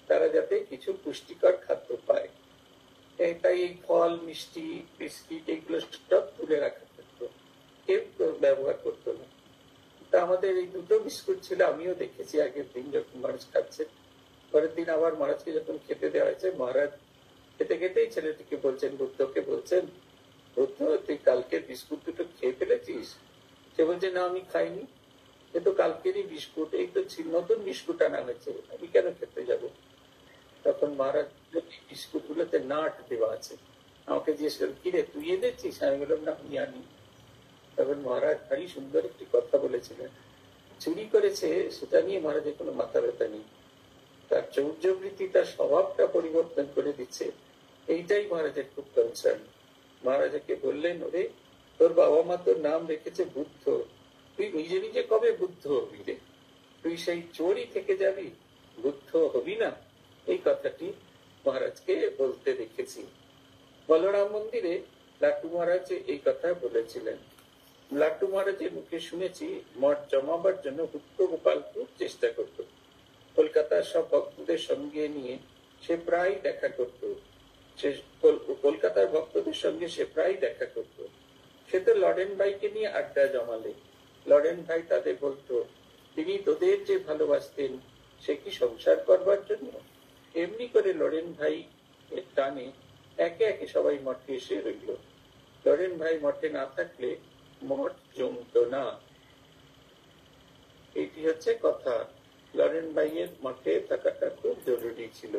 তারা যাতে কিছু পুষ্টিকর খাদ্য পায়। তাই এই ফল, মিষ্টি, বিস্কিট এগুলো সব তুলে রাখা হতো, কেউ ব্যবহার করতো না। তা আমাদের এই 2টো বিস্কুট ছিল, আমিও দেখেছি আগের দিন যখন মহারাজ খাচ্ছেন। পরের দিন আবার মহারাজকে যখন খেতে দেওয়া হয়েছে, মহারাজ খেতে খেতেই ছেলেটিকে বলছেন, বুদ্ধকে বলছেন, বুদ্ধ তুই কালকের বিস্কুট 2টো খেয়ে ফেলেছিস? সে বলছে না, আমি খাইনি, এ তো কালকেরই বিস্কুট, এই তো নতুন বিস্কুট আনা হয়েছে, আমি কেন খেতে যাব? তখন মহারাজ বিস্কুট গুলোতে নাট দেওয়া আছে, আমাকে জিজ্ঞেস করেন কিরে তুই এনেছিস? আমি বললাম না, আমি আনি। তখন মহারাজ ভারী সুন্দর একটি কথা বলেছিলেন, চুরি করেছে সেটা নিয়ে মহারাজের কোনো মাথা ব্যথা নেই, তার চৌর্যবৃত্তি তার স্বভাবটা পরিবর্তন করে দিচ্ছে, এইটাই মহারাজের খুব কনসার্ন। মহারাজকে বললেন, ওরে তোর বাবা মা তোর নাম রেখেছে বুদ্ধ, তুই নিজে নিজে কবে বুদ্ধ হবি রে? তুই সেই চোরই থেকে যাবি, বুদ্ধ হবি না? এই কথাটি মহারাজকে বলতে দেখেছি। বলরাম মন্দিরে লাট্টু মহারাজ এই কথা বলেছিলেন। লাট্টু মহারাজের মুখে শুনেছি মঠ জমাবার জন্য ভুক্ত গোপাল খুব চেষ্টা করত। কলকাতার সব ভক্তদের সঙ্গে নিয়ে সে প্রায় দেখা করত, সে কলকাতার ভক্তদের সঙ্গে সে প্রায় দেখা করত। সে তো লরেন ভাইকে নিয়ে আড্ডা জমালে। লরেন ভাই তাদের বলতো, তিনি তোদের যে ভালোবাসতেন সে কি সংসার করবার জন্য? এমনি করে লরেন ভাই এর টানে একে একে সবাই মঠে এসে রইল। লরেন ভাই মঠে না থাকলে মঠ জমতো না, এটি হচ্ছে কথা। লরেন ভাইয়ের মঠে থাকাটা খুব জরুরি ছিল।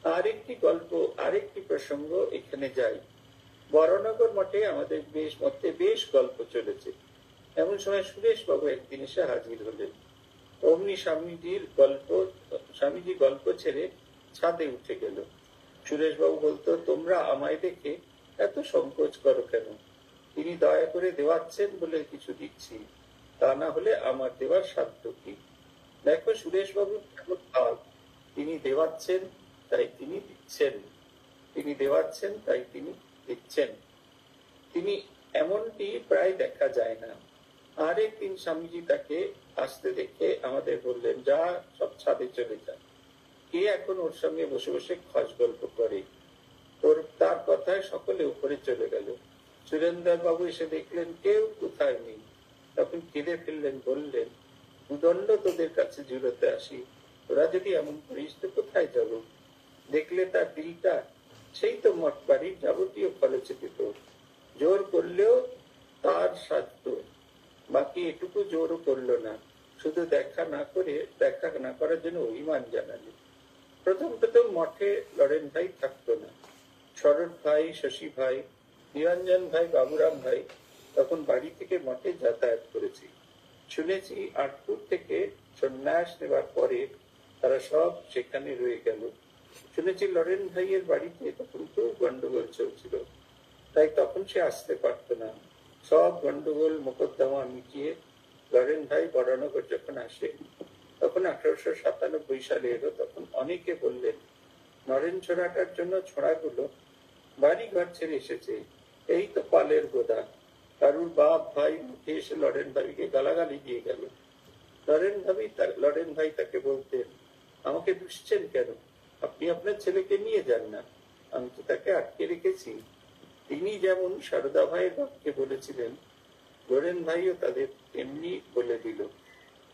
আরেকটি গল্প, আরেকটি প্রসঙ্গ এখানে যাই। বড়নগর মঠে আমাদের বেশ গল্প চলেছে। এমন সময় সুরেশ বাবু একদিন এসে হাজির হলেন। অমনি স্বামীজি গল্প ছেড়ে ছাদে উঠে গেল। সুরেশ বাবু বলতো, তোমরা আমায় দেখে এত সংকোচ করো কেন? তিনি দয়া করে দেওয়াচ্ছেন বলে কিছু দিচ্ছি, তা না হলে আমার দেওয়ার সাধ্য কি? দেখো সুরেশ বাবু কেমন ভাব, তিনি দেওয়াচ্ছেন তাই তিনি দিচ্ছেন, তিনি দেওয়াচ্ছেন তাই তিনি দিচ্ছেন। তিনি এমনটি প্রায় দেখা যায় না। আরেকদিন স্বামীজি তাকে আসতে দেখে আমাদের বললেন, যা সব ছাদে চলে যা, কে এখন ওর সঙ্গে বসে বসে খস গল্প করে? তার কথায় সকলে উপরে চলে গেল। সুরেন্দ্র বাবু এসে দেখলেন কেউ কোথায় নেই, তখন কেঁদে ফেললেন, বললেন, দুদণ্ড তোদের কাছে জুড়োতে আসি, তোরা যদি এমন করিস তো কোথায় যাব? দেখলে তার দিলটা, সেই তো মঠ বাড়ির যাবতীয় খরচে তো জোর করলেও তার সাধ্য, বাকি এটুকু জোরও করলো না, শুধু দেখা না করার জন্য অভিমান জানালে। প্রথম মঠে লরেন ভাই থাকতো না। শরৎ ভাই, শশী ভাই, নিরঞ্জন ভাই, বাবুরাম ভাই তখন বাড়ি থেকে মঠে যাতায়াত করেছি। শুনেছি আটপুর থেকে সন্ন্যাস নেবার পরে তারা সব সেখানে রয়ে গেল। শুনেছি লরেন ভাইয়ের বাড়িতে তখন খুব গন্ডগোল চলছিল, তাই তখন সে আসতে পারতো না। সব গন্ডগোল মোকদ্দমা মিটিয়ে লরেন ভাই বড়নগর যখন আসে, তখন 1897 সালে এলো। তখন অনেকে বললেন, নরেন ছোড়াটার জন্য ছোড়াগুলো বাড়ি ঘর ছেড়ে এসেছে, এই তো পালের গোদা। কারুর বাপ ভাই উঠে এসে লরেন ভাইকে গালাগালি দিয়ে গেল। লরেন ভাই তাকে বলতেন, আমাকে দুষছেন কেন? আপনি আপনার ছেলেকে নিয়ে যান না, আমি তো তাকে আটকে রেখেছি। তিনি যেমন সারদা ভাইয়ের বাপকে বলেছিলেন, লরেন ভাইও তাদের এমনি বলে দিল।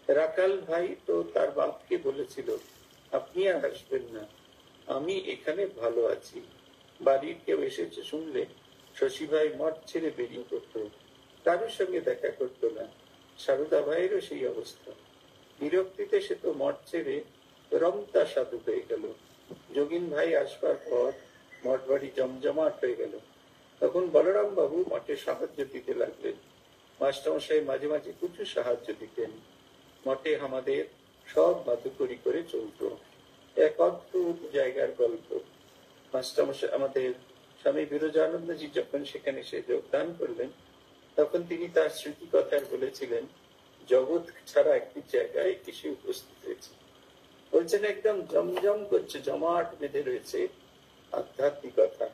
রাকাল ভাই তো তার বাপকে বলেছিল, আপনি আর আসবেন না, আমি এখানে ভালো আছি। বাড়ির কেউ এসেছে শুনলে শশী ভাই মঠ ছেড়ে বেরিয়ে পড়তো, কারোর সঙ্গে দেখা করতো না। সারদা ভাইয়েরও সেই অবস্থা। বিরক্তিতে সে তো মঠ ছেড়ে রমতা সাধু হয়ে গেল। যোগিন ভাই আসবার পর মঠ বাড়ি জমজমাট হয়ে গেল। তখন বলরাম বাবু মঠে সাহায্য দিতে লাগলেন। মাস্টারমশাই মাঝে মাঝে প্রচুর সাহায্য দিতেন। মঠে আমাদের সব বাতুকরি করে চলতো। এক অদ্ভুত জায়গার গল্প। মাস্টারমশাই আমাদের স্বামী বিরজানন্দজি যখন সেখানে এসে যোগদান করলেন, তখন তিনি তার স্মৃতি কথার বলেছিলেন, জগৎ ছাড়া একটি জায়গায় এসে উপস্থিত হয়েছে। বলছেন একদম জমজম করছে, জমাট বেঁধে রয়েছে আধ্যাত্মিকতা।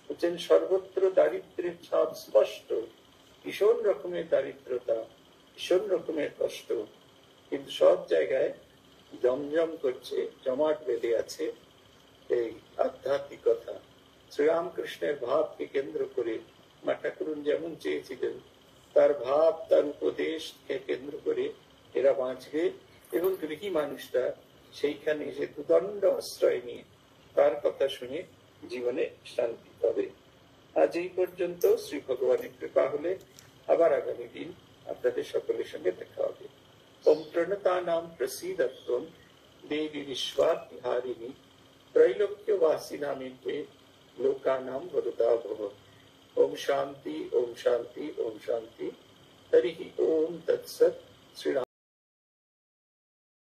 বলছেন সর্বত্র দারিদ্র্যের ছাপ স্পষ্ট, ভীষণ রকমের দারিদ্রতা, ভীষণ রকমের কষ্ট, কিন্তু সব জায়গায় জমজম করছে, জমাট বেঁধে আছে এই আধ্যাত্মিকতা। শ্রীরামকৃষ্ণের ভাবকে কেন্দ্র করে মা ঠাকুরুন যেমন চেয়েছিলেন, তার ভাব, তার উপদেশকে কেন্দ্র করে এরা বাঁচবে, এবং গৃহী মানুষরা সেইখানে এসে দুদণ্ড আশ্রয় নিয়ে তার কথা শুনে জীবনে শান্তি পাবে। আজ এই পর্যন্ত। শ্রী ভগবানের কৃপা হলে আবার আগামী দিন আপনাদের সকলের সঙ্গে দেখা হবে। ওম প্রণতানাম প্রসীদত্বম দেবী বিশ্বাতিহারিণী त्रैलोक्यवासिनामिते लोकानां वरदा भव। ओम शांति ओम शांति ओम शांति। हरि ओम तत्सत्। श्री